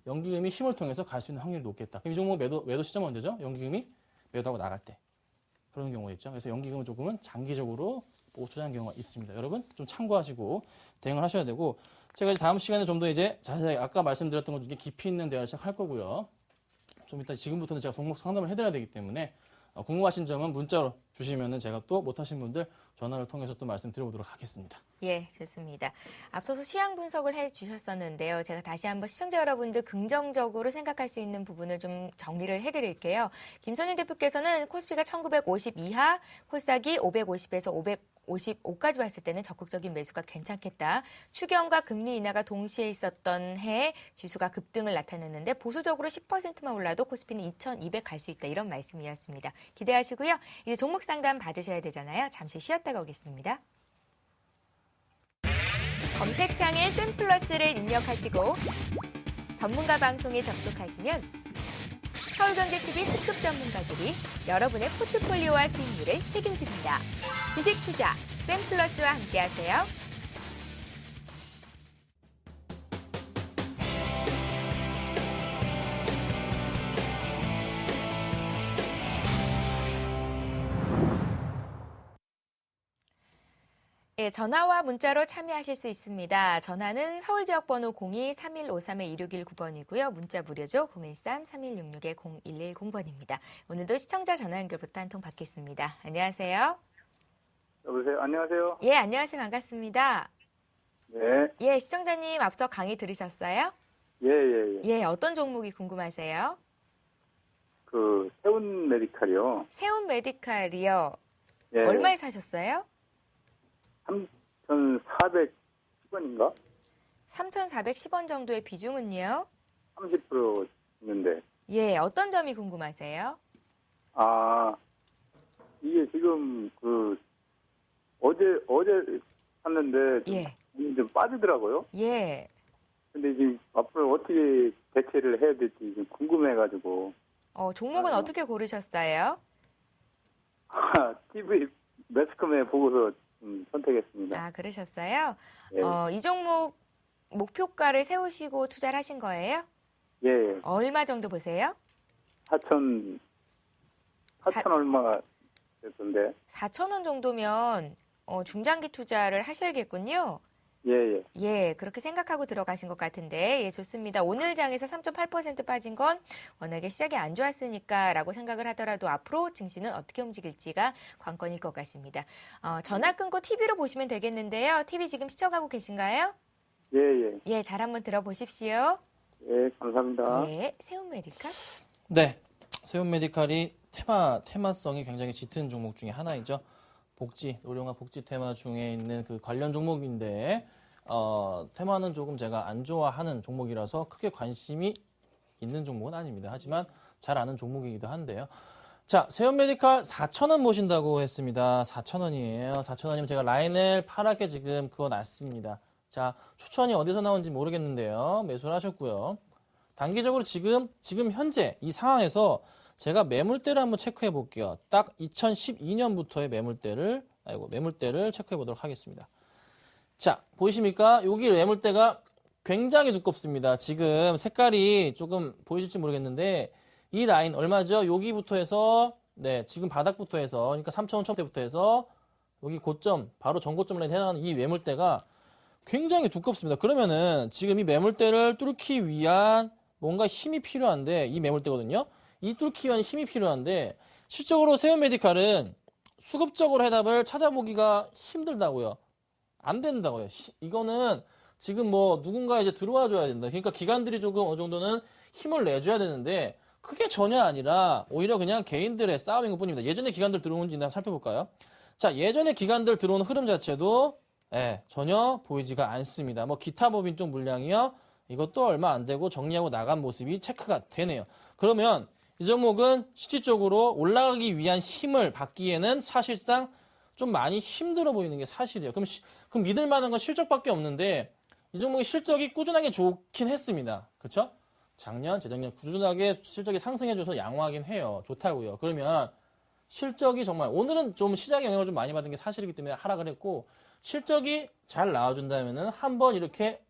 연기금이 힘을 통해서 갈 수 있는 확률이 높겠다. 그럼 이 종목 매도 시점은 언제죠? 연기금이 매도하고 나갈 때. 그런 경우가 있죠. 그래서 연기금은 조금은 장기적으로 보고 투자하는 경우가 있습니다. 여러분 좀 참고하시고 대응을 하셔야 되고 제가 이제 다음 시간에 좀 더 이제 자세하게 아까 말씀드렸던 것 중에 깊이 있는 대화를 시작할 거고요. 좀 이따 지금부터는 제가 종목 상담을 해드려야 되기 때문에 궁금하신 점은 문자로 주시면은 제가 또 못하신 분들 전화를 통해서 또 말씀드려보도록 하겠습니다. 예, 좋습니다. 앞서서 시황 분석을 해주셨었는데요. 제가 다시 한번 시청자 여러분들 긍정적으로 생각할 수 있는 부분을 좀 정리를 해드릴게요. 김선윤 대표께서는 코스피가 1950 이하, 코스닥이 550에서 555까지 봤을 때는 적극적인 매수가 괜찮겠다. 추경과 금리 인하가 동시에 있었던 해에 지수가 급등을 나타냈는데 보수적으로 10%만 올라도 코스피는 2200 갈 수 있다. 이런 말씀이었습니다. 기대하시고요. 이제 종목 상담 받으셔야 되잖아요. 잠시 쉬었다가 오겠습니다. 검색창에 샘플러스를 입력하시고 전문가 방송에 접속하시면 서울경제TV 특급 전문가들이 여러분의 포트폴리오와 수익률을 책임집니다. 주식 투자 샘플러스와 함께하세요. 예, 전화와 문자로 참여하실 수 있습니다. 전화는 서울지역번호 02-3153-2619번이고요. 문자 무료죠. 013-3166-0110번입니다. 오늘도 시청자 전화 연결부터 한 통 받겠습니다. 안녕하세요. 여보세요. 안녕하세요. 예, 안녕하세요. 반갑습니다. 네. 예, 시청자님 앞서 강의 들으셨어요? 예. 예, 어떤 종목이 궁금하세요? 그 세운 메디칼이요. 세운 메디칼이요. 예. 얼마에 사셨어요? 3,410원인가? 3,410원 정도의 비중은요? 30% 있는데. 예, 어떤 점이 궁금하세요? 이게 지금 어제 샀는데 예. 좀 빠지더라고요. 예. 근데 지금 앞으로 어떻게 대체를 해야 될지 좀 궁금해가지고. 종목은 어떻게 고르셨어요? TV 매스컴에 보고서 선택했습니다. 아, 그러셨어요? 예. 이 종목 목표가를 세우시고 투자를 하신 거예요? 예. 얼마 정도 보세요? 4천 얼마 됐던데. 4,000원 정도면 중장기 투자를 하셔야겠군요. 예. 예, 그렇게 생각하고 들어가신 것 같은데, 예, 좋습니다. 오늘 장에서 3.8% 빠진 건 워낙에 시작이 안 좋았으니까라고 생각을 하더라도 앞으로 증시는 어떻게 움직일지가 관건일 것 같습니다. 전화 끊고 TV로 보시면 되겠는데요. TV 지금 시청하고 계신가요? 예. 예, 잘 한번 들어보십시오. 예, 감사합니다. 예, 세운 메디칼. 네, 세운 메디칼이 테마성이 굉장히 짙은 종목 중에 하나이죠. 의료와 복지 테마 중에 있는 그 관련 종목인데 테마는 조금 제가 안 좋아하는 종목이라서 크게 관심이 있는 종목은 아닙니다. 하지만 잘 아는 종목이기도 한데요. 자, 세운 메디칼 4,000원 모신다고 했습니다. 4,000원이에요. 4,000원이면 제가 라인을 파랗게 지금 그거 놨습니다. 자, 추천이 어디서 나온지 모르겠는데요. 매수를 하셨고요. 단기적으로 지금 현재 이 상황에서 제가 매물대를 한번 체크해 볼게요. 딱 2012년부터의 매물대를 체크해 보도록 하겠습니다. 자, 보이십니까? 여기 매물대가 굉장히 두껍습니다. 지금 색깔이 조금 보이실지 모르겠는데 이 라인 얼마죠? 여기부터 해서 지금 바닥부터 해서 그러니까 3,500원대부터 해서 여기 고점, 바로 전고점 라인에 해당하는 이 매물대가 굉장히 두껍습니다. 그러면은 지금 이 매물대를 뚫기 위한 뭔가 힘이 필요한데 이 매물대거든요. 이 뚫기 위한 힘이 필요한데 실적으로 세운 메디칼은 수급적으로 해답을 찾아보기가 힘들다고요. 안 된다고요. 이거는 지금 누군가 이제 들어와 줘야 된다. 그러니까 기관들이 조금 어느 정도는 힘을 내줘야 되는데 그게 전혀 아니라 오히려 그냥 개인들의 싸움인 것 뿐입니다. 예전에 기관들 들어오는지 한번 살펴볼까요? 자, 예전에 기관들 들어오는 흐름 자체도 전혀 보이지가 않습니다. 기타 법인 쪽 물량이요. 이것도 얼마 안 되고 정리하고 나간 모습이 체크가 되네요. 그러면 이 종목은 실질적으로 올라가기 위한 힘을 받기에는 사실상 좀 많이 힘들어 보이는 게 사실이에요. 그럼 믿을 만한 건 실적밖에 없는데 이 종목의 실적이 꾸준하게 좋긴 했습니다. 그렇죠? 작년, 재작년 꾸준하게 실적이 상승해줘서 양호하긴 해요. 좋다고요. 그러면 실적이 정말 오늘은 좀 시장의 영향을 좀 많이 받은 게 사실이기 때문에 하락을 했고 실적이 잘 나와준다면은 한번 이렇게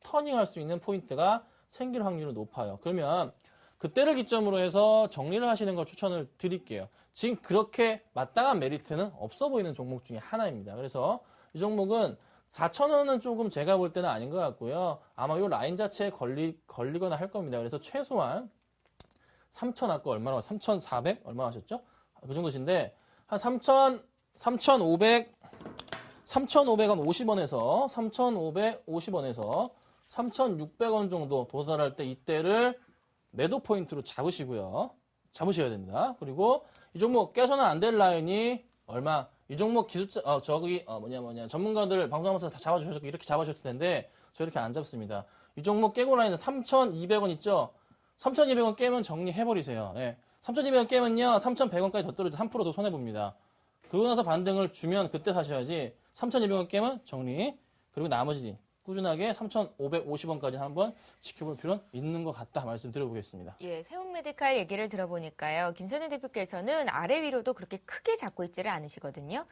터닝할 수 있는 포인트가 생길 확률은 높아요. 그러면 그때를 기점으로 해서 정리를 하시는 걸 추천을 드릴게요. 지금 그렇게 마땅한 메리트는 없어 보이는 종목 중에 하나입니다. 그래서 이 종목은 4,000원은 조금 제가 볼 때는 아닌 것 같고요. 아마 이 라인 자체에 걸리거나 할 겁니다. 그래서 최소한 3,000 아까 얼마나 3,400 얼마 하셨죠? 그 정도신데 한 3,500 3,500원 50원에서 3,550원에서 3,600원 정도 도달할 때 이때를 매도 포인트로 잡으시고요. 잡으셔야 됩니다. 그리고 이 종목 깨서는 안 될 라인이 얼마? 이 종목 기술자 전문가들 방송하면서 다 잡아주셨고 이렇게 잡아주셨을 텐데 저 이렇게 안 잡습니다. 이 종목 깨고 라인은 3,200원 있죠? 3,200원 깨면 정리해버리세요. 예. 3,200원 깨면요 3,100원까지 더 떨어져 3% 더 손해봅니다. 그러고 나서 반등을 주면 그때 사셔야지 3,200원 깨면 정리 그리고 나머지 꾸준하게 3,550원까지 한번 지켜볼 필요는 있는 것 같다 말씀드려보겠습니다. 예, 세운메디칼 얘기를 들어보니까요. 김선희 대표께서는 아래 위로도 그렇게 크게 잡고 있지를 않으시거든요.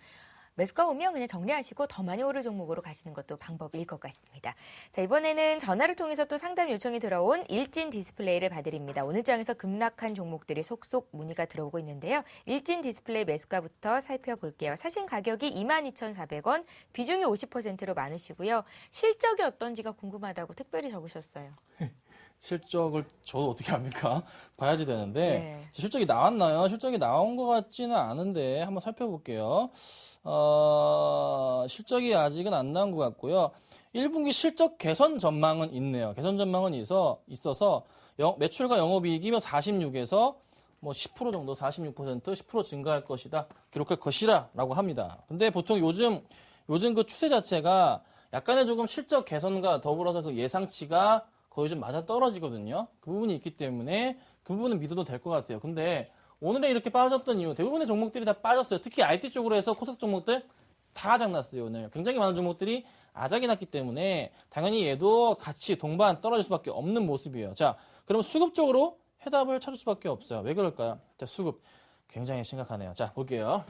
매수가 오면 그냥 정리하시고 더 많이 오를 종목으로 가시는 것도 방법일 것 같습니다. 자, 이번에는 전화를 통해서 또 상담 요청이 들어온 일진 디스플레이를 봐드립니다. 오늘 장에서 급락한 종목들이 속속 문의가 들어오고 있는데요. 일진 디스플레이 매수가부터 살펴볼게요. 사신 가격이 22,400원, 비중이 50%로 많으시고요. 실적이 어떤지가 궁금하다고 특별히 적으셨어요. 실적을 저도 어떻게 합니까? 봐야지 되는데 네. 실적이 나왔나요? 실적이 나온 것 같지는 않은데 한번 살펴볼게요. 실적이 아직은 안 나온 것 같고요. 1분기 실적 개선 전망은 있네요. 개선 전망은 있어서 매출과 영업이익이 46에서 뭐 10% 정도 46% 10% 증가할 것이다. 기록할 것이라라고 합니다. 근데 보통 요즘 그 추세 자체가 약간의 조금 실적 개선과 더불어서 그 예상치가 거의 좀 맞아 떨어지거든요. 그 부분이 있기 때문에 그 부분은 믿어도 될 것 같아요. 근데 오늘에 이렇게 빠졌던 이유 대부분의 종목들이 다 빠졌어요. 특히 IT 쪽으로 해서 코스닥 종목들 다 아작났어요. 오늘 굉장히 많은 종목들이 아작이 났기 때문에 당연히 얘도 같이 동반 떨어질 수밖에 없는 모습이에요. 자, 그럼 수급 쪽으로 해답을 찾을 수밖에 없어요. 왜 그럴까요? 자, 수급 굉장히 심각하네요. 자, 볼게요.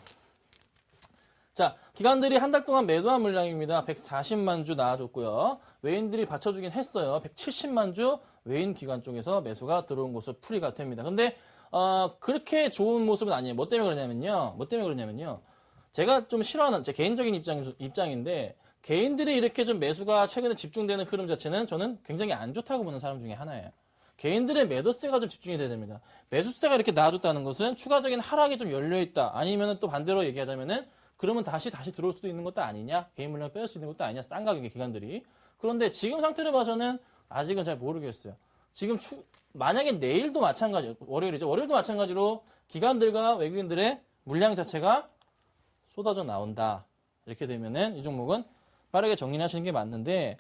자, 기관들이 한 달 동안 매도한 물량입니다. 140만 주 나와줬고요. 외인들이 받쳐주긴 했어요. 170만 주 외인 기관 쪽에서 매수가 들어온 것으로 풀이가 됩니다. 근데 그렇게 좋은 모습은 아니에요. 뭐 때문에 그러냐면요. 제가 좀 싫어하는 제 개인적인 입장인데 개인들이 이렇게 좀 매수가 최근에 집중되는 흐름 자체는 저는 굉장히 안 좋다고 보는 사람 중에 하나예요. 개인들의 매도세가 좀 집중이 돼야 됩니다. 매수세가 이렇게 나와줬다는 것은 추가적인 하락이 좀 열려있다. 아니면 또 반대로 얘기하자면은 그러면 다시 들어올 수도 있는 것도 아니냐? 개인 물량을 빼올 수 있는 것도 아니냐? 싼 가격의 기관들이. 그런데 지금 상태를 봐서는 아직은 잘 모르겠어요. 지금 만약에 내일도 마찬가지, 월요일이죠. 월요일도 마찬가지로 기관들과 외국인들의 물량 자체가 쏟아져 나온다. 이렇게 되면은 이 종목은 빠르게 정리를 하시는 게 맞는데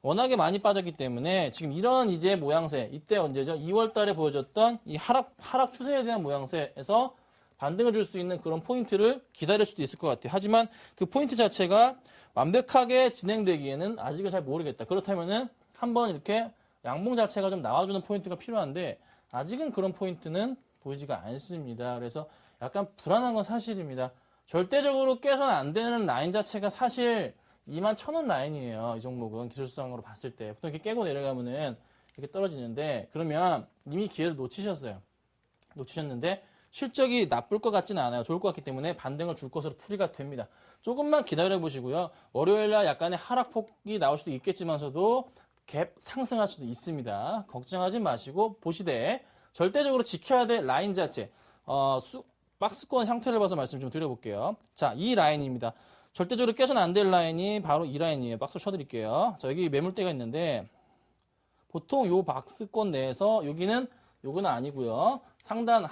워낙에 많이 빠졌기 때문에 지금 이런 이제 모양새, 이때 언제죠? 2월 달에 보여줬던 이 하락 추세에 대한 모양새에서 반등을 줄 수 있는 그런 포인트를 기다릴 수도 있을 것 같아요. 하지만 그 포인트 자체가 완벽하게 진행되기에는 아직은 잘 모르겠다. 그렇다면은 한번 이렇게 양봉 자체가 좀 나와주는 포인트가 필요한데 아직은 그런 포인트는 보이지가 않습니다. 그래서 약간 불안한 건 사실입니다. 절대적으로 깨서는 안 되는 라인 자체가 사실 21,000원 라인이에요. 이 종목은 기술상으로 봤을 때. 보통 이렇게 깨고 내려가면은 이렇게 떨어지는데 그러면 이미 기회를 놓치셨는데 실적이 나쁠 것 같지는 않아요. 좋을 것 같기 때문에 반등을 줄 것으로 풀이가 됩니다. 조금만 기다려 보시고요. 월요일날 약간의 하락폭이 나올 수도 있겠지만서도 갭 상승할 수도 있습니다. 걱정하지 마시고 보시되 절대적으로 지켜야 될 라인 자체 박스권 형태를 봐서 말씀 좀 드려볼게요. 자, 이 라인입니다. 절대적으로 깨서는 안 될 라인이 바로 이 라인이에요. 박스 쳐드릴게요. 자, 여기 매물대가 있는데 보통 요 박스권 내에서 요거는 아니고요. 상단,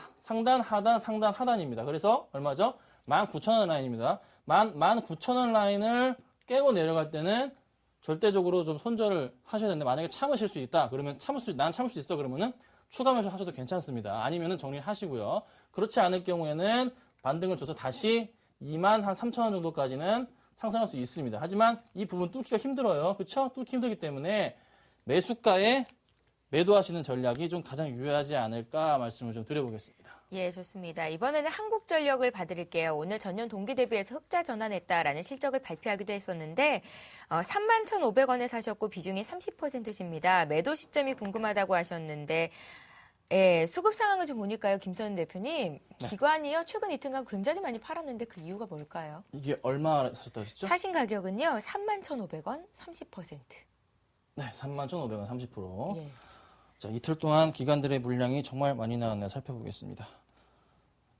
하단, 상단, 하단입니다. 그래서 얼마죠? 19,000원 라인입니다. 19,000원 라인을 깨고 내려갈 때는 절대적으로 좀 손절을 하셔야 되는데 만약에 참으실 수 있다. 그러면 난 참을 수 있어. 그러면은 추가 매수 하셔도 괜찮습니다. 아니면은 정리를 하시고요. 그렇지 않을 경우에는 반등을 줘서 다시 23,000원 정도까지는 상승할 수 있습니다. 하지만 이 부분 뚫기가 힘들어요. 그렇죠? 뚫기 힘들기 때문에 매수가에 매도하시는 전략이 좀 가장 유효하지 않을까 말씀을 좀 드려보겠습니다. 예, 좋습니다. 이번에는 한국전력을 봐드릴게요. 오늘 전년 동기 대비해서 흑자 전환했다라는 실적을 발표하기도 했었는데 31,500원에 사셨고 비중이 30%십니다. 매도 시점이 궁금하다고 하셨는데 예, 수급 상황을 좀 보니까요. 김선은 대표님, 기관이요. 최근 이틀간 굉장히 많이 팔았는데 그 이유가 뭘까요? 이게 얼마 사셨다 하셨죠? 사신 가격은요. 31,500원 30%. 네, 31,500원 30%. 예. 자, 이틀 동안 기관들의 물량이 정말 많이 나왔네요. 살펴보겠습니다.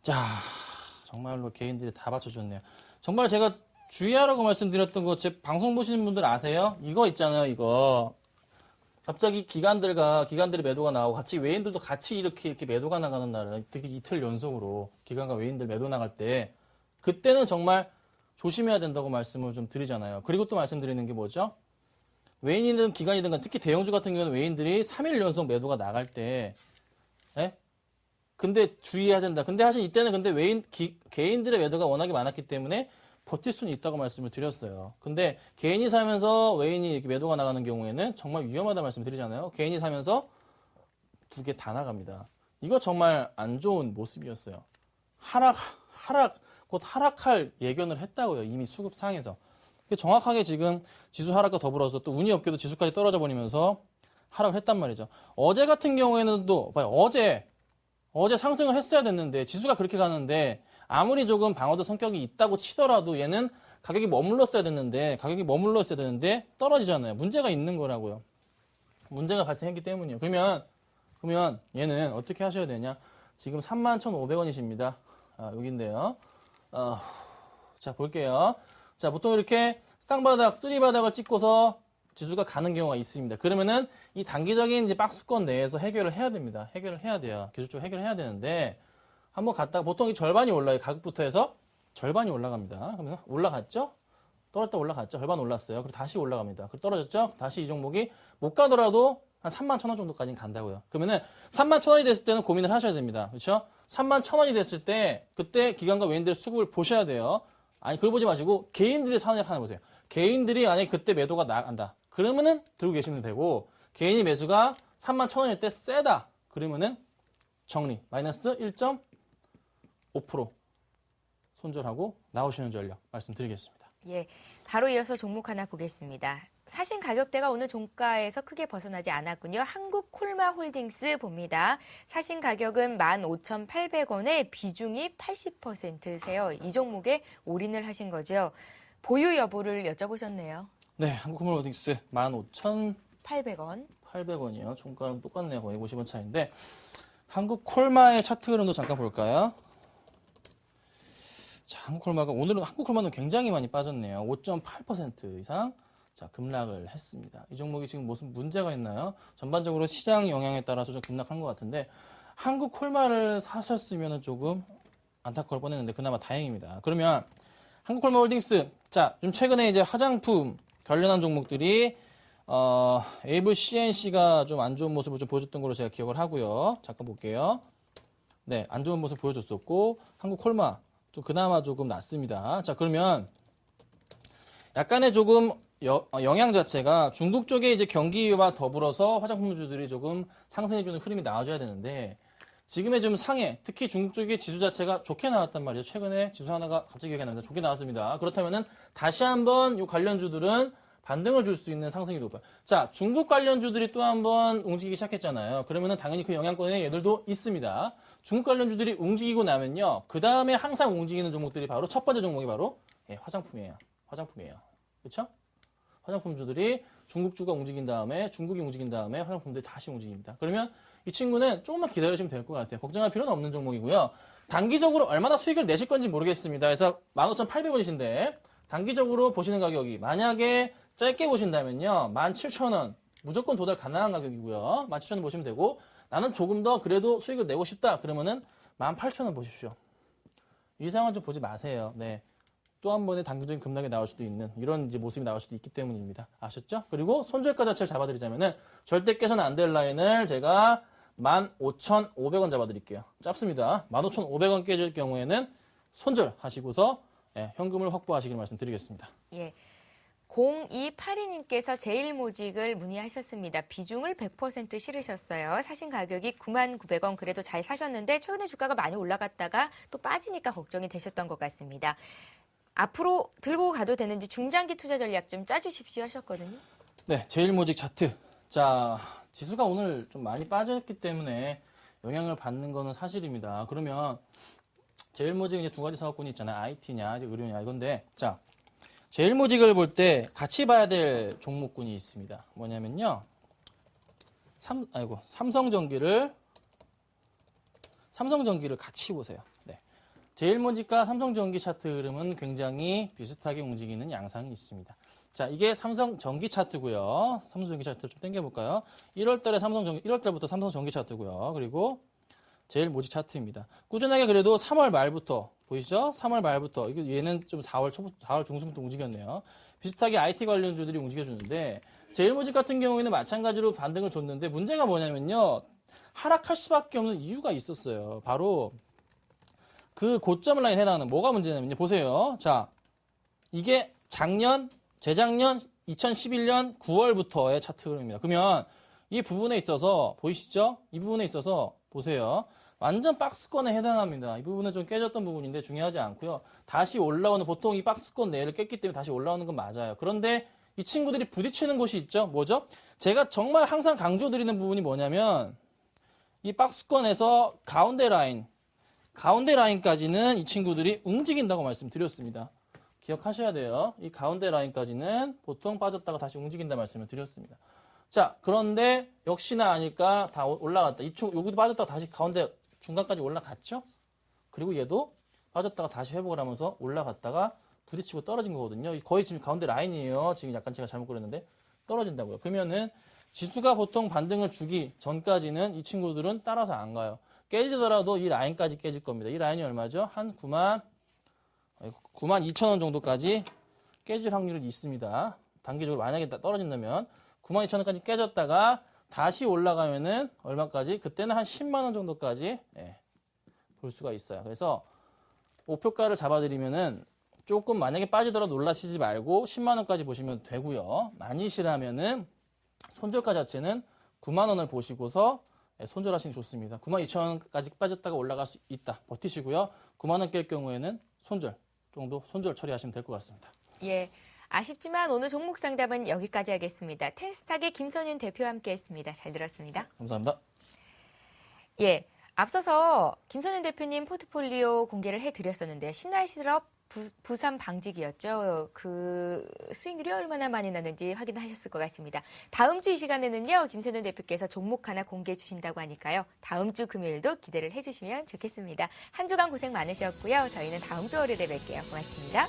자, 정말로 개인들이 다 받쳐줬네요. 정말 제가 주의하라고 말씀드렸던 거 제 방송 보시는 분들 아세요? 이거 있잖아요, 이거. 갑자기 기관들의 매도가 나오고 같이 외인들도 같이 이렇게 매도가 나가는 날은 특히 이틀 연속으로 기관과 외인들 매도 나갈 때 그때는 정말 조심해야 된다고 말씀을 좀 드리잖아요. 그리고 또 말씀드리는 게 뭐죠? 외인이든 기관이든 특히 대형주 같은 경우는 외인들이 3일 연속 매도가 나갈 때, 예? 근데 주의해야 된다. 근데 사실 이때는 근데 개인들의 매도가 워낙에 많았기 때문에 버틸 수는 있다고 말씀을 드렸어요. 근데 개인이 사면서 외인이 이렇게 매도가 나가는 경우에는 정말 위험하다 말씀 드리잖아요. 개인이 사면서 두 개 다 나갑니다. 이거 정말 안 좋은 모습이었어요. 곧 하락할 예견을 했다고요. 이미 수급상에서. 정확하게 지금 지수 하락과 더불어서 또 운이 없게도 지수까지 떨어져 버리면서 하락을 했단 말이죠. 어제 같은 경우에는 또 봐요. 어제 상승을 했어야 됐는데 지수가 그렇게 가는데 아무리 조금 방어도 성격이 있다고 치더라도 얘는 가격이 머물렀어야 됐는데 떨어지잖아요. 문제가 있는 거라고요. 문제가 발생했기 때문이에요. 그러면 얘는 어떻게 하셔야 되냐? 지금 31,500원이십니다. 여기인데요. 자, 볼게요. 자, 보통 이렇게 쌍바닥, 쓰리바닥을 찍고서 지수가 가는 경우가 있습니다. 그러면은 이 단기적인 이제 박스권 내에서 해결을 해야 됩니다. 해결을 해야 돼요. 기술적으로 해결을 해야 되는데 한번 갔다가 보통 이 절반이 올라요. 가격부터 해서 절반이 올라갑니다. 그러면 올라갔죠? 떨어졌다 올라갔죠? 절반 올랐어요. 그리고 다시 올라갑니다. 그리고 떨어졌죠? 다시 이 종목이 못 가더라도 한 31,000원 정도까지는 간다고요. 그러면은 31,000원이 됐을 때는 고민을 하셔야 됩니다. 그렇죠? 31,000원이 됐을 때 그때 기관과 외인들의 수급을 보셔야 돼요. 아니, 그걸 보지 마시고 개인들의 산업 하나 보세요. 개인들이 만약에 그때 매도가 나간다. 그러면은 들고 계시면 되고 개인이 매수가 31,000원일 때 세다. 그러면은 정리. 마이너스 1.5% 손절하고 나오시는 전략 말씀드리겠습니다. 예, 바로 이어서 종목 하나 보겠습니다. 사신 가격대가 오늘 종가에서 크게 벗어나지 않았군요. 한국콜마홀딩스 봅니다. 사신 가격은 15,800원에 비중이 80%세요. 이 종목에 올인을 하신 거죠. 보유 여부를 여쭤보셨네요. 네, 한국콜마홀딩스 15,800원. 800원. 이요. 종가랑 똑같네요. 거의 50원 차이인데 한국콜마의 차트 흐름도 잠깐 볼까요? 자, 오늘은 한국콜마는 굉장히 많이 빠졌네요. 5.8% 이상 자, 급락을 했습니다. 이 종목이 지금 무슨 문제가 있나요? 전반적으로 시장 영향에 따라서 좀 급락한 것 같은데 한국콜마를 사셨으면 조금 안타까울 뻔했는데 그나마 다행입니다. 그러면 한국콜마홀딩스 자, 좀 최근에 이제 화장품 관련한 종목들이 에이블 CNC가 좀 안 좋은 모습을 좀 보여줬던 걸로 제가 기억을 하고요. 잠깐 볼게요. 네, 안 좋은 모습 보여줬었고 한국콜마 좀 그나마 조금 낫습니다. 자, 그러면 약간의 조금 영향 자체가 중국 쪽에 이제 경기와 더불어서 화장품주들이 조금 상승해주는 흐름이 나와줘야 되는데 지금의 좀 상해, 특히 중국 쪽의 지수 자체가 좋게 나왔단 말이죠. 최근에 지수 하나가 갑자기 기억이 안 납니다. 좋게 나왔습니다. 그렇다면은 다시 한번 이 관련주들은 반등을 줄 수 있는 상승이 높아요. 자, 중국 관련주들이 또 한번 움직이기 시작했잖아요. 그러면은 당연히 그 영향권에 얘들도 있습니다. 중국 관련주들이 움직이고 나면요. 그 다음에 항상 움직이는 종목들이 바로 첫 번째 종목이 바로 화장품이에요. 그렇죠? 화장품주들이 중국주가 움직인 다음에 중국이 움직인 다음에 화장품들이 다시 움직입니다. 그러면 이 친구는 조금만 기다리시면 될 것 같아요. 걱정할 필요는 없는 종목이고요. 단기적으로 얼마나 수익을 내실 건지 모르겠습니다. 그래서 15,800원이신데 단기적으로 보시는 가격이 만약에 짧게 보신다면요. 17,000원 무조건 도달 가능한 가격이고요. 17,000원 보시면 되고 나는 조금 더 그래도 수익을 내고 싶다. 그러면은 18,000원 보십시오. 이 상황은 좀 보지 마세요. 네. 또 한 번의 단기적인 급락이 나올 수도 있는 이런 이제 모습이 나올 수도 있기 때문입니다. 아셨죠? 그리고 손절가 자체를 잡아드리자면은 절대 깨서는 안 될 라인을 제가 15,500원 잡아드릴게요. 짧습니다. 15,500원 깨질 경우에는 손절하시고서 현금을 확보하시길 말씀드리겠습니다. 예. 0282님께서 제일모직을 문의하셨습니다. 비중을 100% 실으셨어요. 사신 가격이 99,000원 그래도 잘 사셨는데 최근에 주가가 많이 올라갔다가 또 빠지니까 걱정이 되셨던 것 같습니다. 앞으로 들고 가도 되는지 중장기 투자 전략 좀 짜주십시오 하셨거든요. 네, 제일모직 차트. 자, 지수가 오늘 좀 많이 빠졌기 때문에 영향을 받는 거는 사실입니다. 그러면 제일모직 이제 두 가지 사업군이 있잖아요. IT냐, 의료냐 이건데, 자, 제일모직을 볼 때 같이 봐야 될 종목군이 있습니다. 뭐냐면요, 삼성전기를 같이 보세요. 네. 제일모직과 삼성전기 차트 흐름은 굉장히 비슷하게 움직이는 양상이 있습니다. 자, 이게 삼성전기 차트고요. 삼성전기 차트 좀 당겨볼까요? 1월달부터 삼성전기 차트고요. 그리고 제일모직 차트입니다. 꾸준하게 그래도 3월 말부터 보이시죠? 3월 말부터 얘는 좀 4월 중순부터 움직였네요. 비슷하게 IT 관련주들이 움직여주는데 제일모직 같은 경우에는 마찬가지로 반등을 줬는데 문제가 뭐냐면요. 하락할 수밖에 없는 이유가 있었어요. 바로 그 고점 라인에 해당하는 뭐가 문제냐면요. 보세요. 자, 이게 재작년 2011년 9월부터의 차트 흐름입니다. 그러면 이 부분에 있어서 보이시죠? 이 부분에 있어서 보세요. 완전 박스권에 해당합니다. 이 부분은 좀 깨졌던 부분인데 중요하지 않고요. 다시 올라오는 보통 이 박스권 내를 깼기 때문에 다시 올라오는 건 맞아요. 그런데 이 친구들이 부딪히는 곳이 있죠. 뭐죠? 제가 정말 항상 강조드리는 부분이 뭐냐면 이 박스권에서 가운데 라인까지는 이 친구들이 움직인다고 말씀드렸습니다. 기억하셔야 돼요. 이 가운데 라인까지는 보통 빠졌다가 다시 움직인다 말씀을 드렸습니다. 자, 그런데 역시나 아닐까 다 올라갔다. 여기도 빠졌다가 다시 가운데 중간까지 올라갔죠? 그리고 얘도 빠졌다가 다시 회복을 하면서 올라갔다가 부딪히고 떨어진 거거든요. 거의 지금 가운데 라인이에요. 지금 약간 제가 잘못 그렸는데 떨어진다고요. 그러면은 지수가 보통 반등을 주기 전까지는 이 친구들은 따라서 안 가요. 깨지더라도 이 라인까지 깨질 겁니다. 이 라인이 얼마죠? 한 92,000원 정도까지 깨질 확률이 있습니다. 단기적으로 만약에 떨어진다면 92,000원까지 깨졌다가 다시 올라가면은 얼마까지? 그때는 한 10만 원 정도까지 볼 수가 있어요. 그래서 목표가를 잡아드리면은 조금 만약에 빠지더라도 놀라시지 말고 10만 원까지 보시면 되고요. 아니시라면은 손절가 자체는 9만 원을 보시고서 손절하시는 게 좋습니다. 92,000원까지 빠졌다가 올라갈 수 있다. 버티시고요. 9만 원 깰 경우에는 손절 처리하시면 될 것 같습니다. 예. 아쉽지만 오늘 종목 상담은 여기까지 하겠습니다. 텐스탁의 김선윤 대표와 함께했습니다. 잘 들었습니다. 감사합니다. 예, 앞서서 김선윤 대표님 포트폴리오 공개를 해드렸었는데요. 신할 실업 부산 방직이었죠. 그 수익률이 얼마나 많이 나는지 확인하셨을 것 같습니다. 다음 주 이 시간에는요. 김선윤 대표께서 종목 하나 공개해 주신다고 하니까요. 다음 주 금요일도 기대를 해주시면 좋겠습니다. 한 주간 고생 많으셨고요. 저희는 다음 주 월요일에 뵐게요. 고맙습니다.